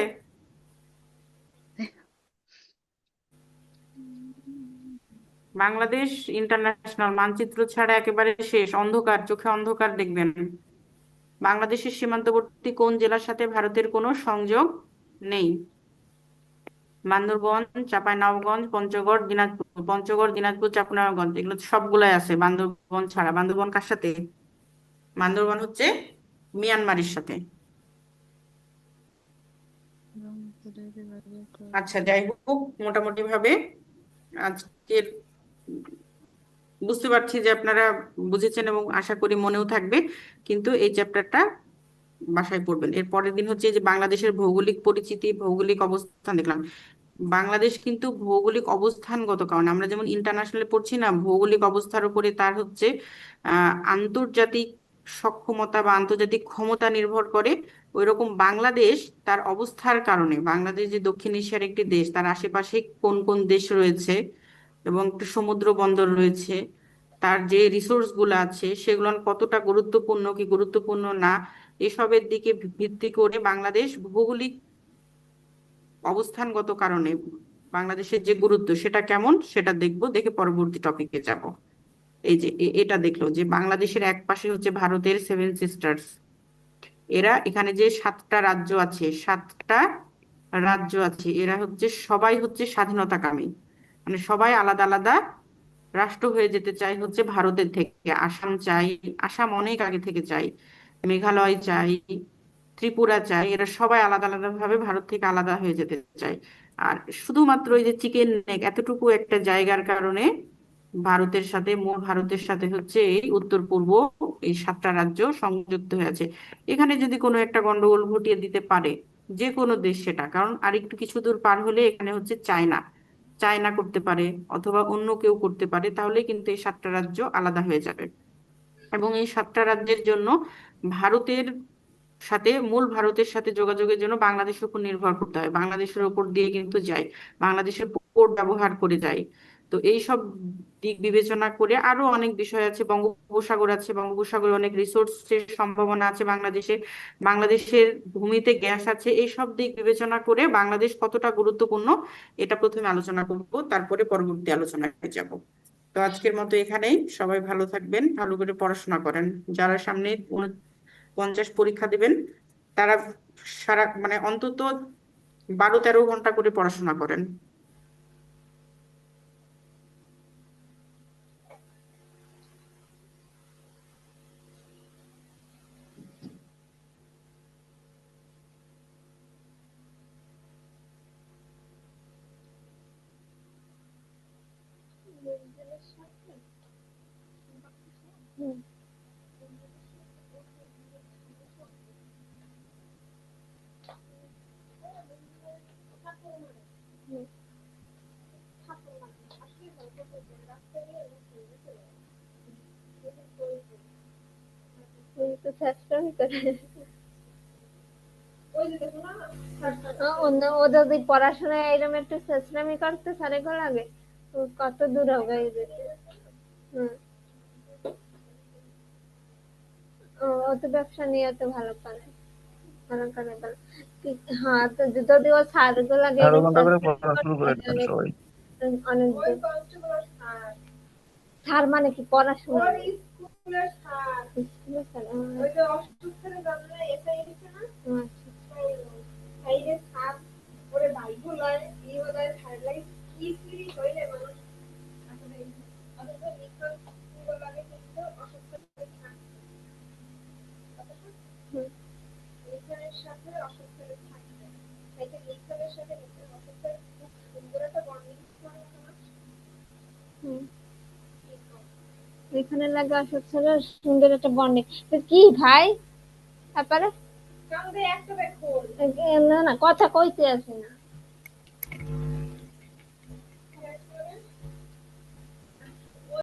[SPEAKER 1] বাংলাদেশ ইন্টারন্যাশনাল মানচিত্র ছাড়া একেবারে শেষ, অন্ধকার, চোখে অন্ধকার দেখবেন। বাংলাদেশের সীমান্তবর্তী কোন জেলার সাথে ভারতের কোনো সংযোগ নেই? বান্দরবন, চাঁপাইনবাবগঞ্জ, পঞ্চগড়, দিনাজপুর। পঞ্চগড়, দিনাজপুর, চাঁপাইনবাবগঞ্জ এগুলো তো সবগুলাই আছে, বান্দরবন ছাড়া। বান্দরবন কার সাথে? বান্দরবন হচ্ছে মিয়ানমারের সাথে। আচ্ছা, যাই হোক, মোটামুটি ভাবে আজকের বুঝতে পারছি যে আপনারা বুঝেছেন এবং আশা করি মনেও থাকবে, কিন্তু এই চ্যাপ্টারটা বাসায় পড়বেন। এর পরের দিন হচ্ছে যে বাংলাদেশের ভৌগোলিক পরিচিতি, ভৌগোলিক অবস্থান দেখলাম। বাংলাদেশ কিন্তু ভৌগোলিক অবস্থানগত কারণে, আমরা যেমন ইন্টারন্যাশনালে পড়ছি না, ভৌগোলিক অবস্থার উপরে তার হচ্ছে আন্তর্জাতিক সক্ষমতা বা আন্তর্জাতিক ক্ষমতা নির্ভর করে। ওইরকম বাংলাদেশ তার অবস্থার কারণে, বাংলাদেশ যে দক্ষিণ এশিয়ার একটি দেশ, তার আশেপাশে কোন কোন দেশ রয়েছে এবং একটা সমুদ্র বন্দর রয়েছে, তার যে রিসোর্স গুলো আছে সেগুলো কতটা গুরুত্বপূর্ণ কি গুরুত্বপূর্ণ না, এসবের দিকে ভিত্তি করে বাংলাদেশ ভৌগোলিক অবস্থানগত কারণে বাংলাদেশের যে গুরুত্ব সেটা কেমন সেটা দেখবো, দেখে পরবর্তী টপিকে যাব। এই যে এটা দেখলো যে বাংলাদেশের এক পাশে হচ্ছে ভারতের 7 সিস্টার্স, এরা এখানে যে 7টা রাজ্য আছে, 7টা রাজ্য আছে, এরা হচ্ছে সবাই হচ্ছে স্বাধীনতাকামী, মানে সবাই আলাদা আলাদা রাষ্ট্র হয়ে যেতে চাই হচ্ছে ভারতের থেকে। আসাম চাই, আসাম অনেক আগে থেকে চাই, মেঘালয় চাই, ত্রিপুরা চাই, এরা সবাই আলাদা আলাদা ভাবে ভারত থেকে আলাদা হয়ে যেতে চায়। আর শুধুমাত্র এই যে চিকেন নেক এতটুকু একটা জায়গার কারণে ভারতের সাথে, মূল ভারতের সাথে হচ্ছে এই উত্তর পূর্ব এই 7টা রাজ্য সংযুক্ত হয়ে আছে। এখানে যদি কোনো একটা গন্ডগোল ঘটিয়ে দিতে পারে যে কোনো দেশ, সেটা কারণ আর একটু কিছু দূর পার হলে এখানে হচ্ছে চায়না, চায়না করতে পারে অথবা অন্য কেউ করতে পারে, তাহলে কিন্তু এই 7টা রাজ্য আলাদা হয়ে যাবে। এবং এই 7টা রাজ্যের জন্য ভারতের সাথে, মূল ভারতের সাথে যোগাযোগের জন্য বাংলাদেশের উপর নির্ভর করতে হয়, বাংলাদেশের উপর দিয়ে কিন্তু যায়, বাংলাদেশের পোর্ট ব্যবহার করে যায়। তো এই সব দিক বিবেচনা করে আরো অনেক বিষয় আছে, বঙ্গোপসাগর আছে, বঙ্গোপসাগরে অনেক রিসোর্সের সম্ভাবনা আছে বাংলাদেশে, বাংলাদেশের ভূমিতে গ্যাস আছে, এই সব দিক বিবেচনা করে বাংলাদেশ কতটা গুরুত্বপূর্ণ এটা প্রথমে আলোচনা করব, তারপরে পরবর্তী আলোচনায় যাব। তো তো আজকের মতো এখানেই, সবাই ভালো থাকবেন, ভালো করে পড়াশোনা করেন। যারা সামনে 49 পরীক্ষা দিবেন তারা সারা মানে অন্তত 12-13 ঘন্টা করে পড়াশোনা করেন।
[SPEAKER 11] ও যদি পড়াশোনায় এরকম একটু চেষ্টামি করতে সারে লাগে তো কত দূর হবে এই যেতে। ও তো ব্যবসা নিয়ে তো ভালো করে ভালো। হ্যাঁ, তো যদি ও স্যার গুলা
[SPEAKER 2] 11 ঘন্টা করে পড়া শুরু করে দেন সবাই।
[SPEAKER 11] অনেক স্যার মানে কি পড়াশোনা স্কুলের স্যার ওই যে অষ্টম শ্রেণীর জন্য এসআই দিছে না। এই যে স্যার ওরে বাইবল আর এই ওদের স্যার লাগে কি ফ্রি হইলে মানুষ আসলে আমাদের লিখন গুলো লাগে কিন্তু অসুস্থ লিখনের সাথে অসুস্থ থাকবে। এই যে লিখনের সাথে অসুস্থ খুব সুন্দর একটা বন্ডিং করে না। এখানে লাগে অসুস্থের সুন্দর একটা বন্ডিং। তো কি ভাই তারপরে না না কথা কইতে আসে না।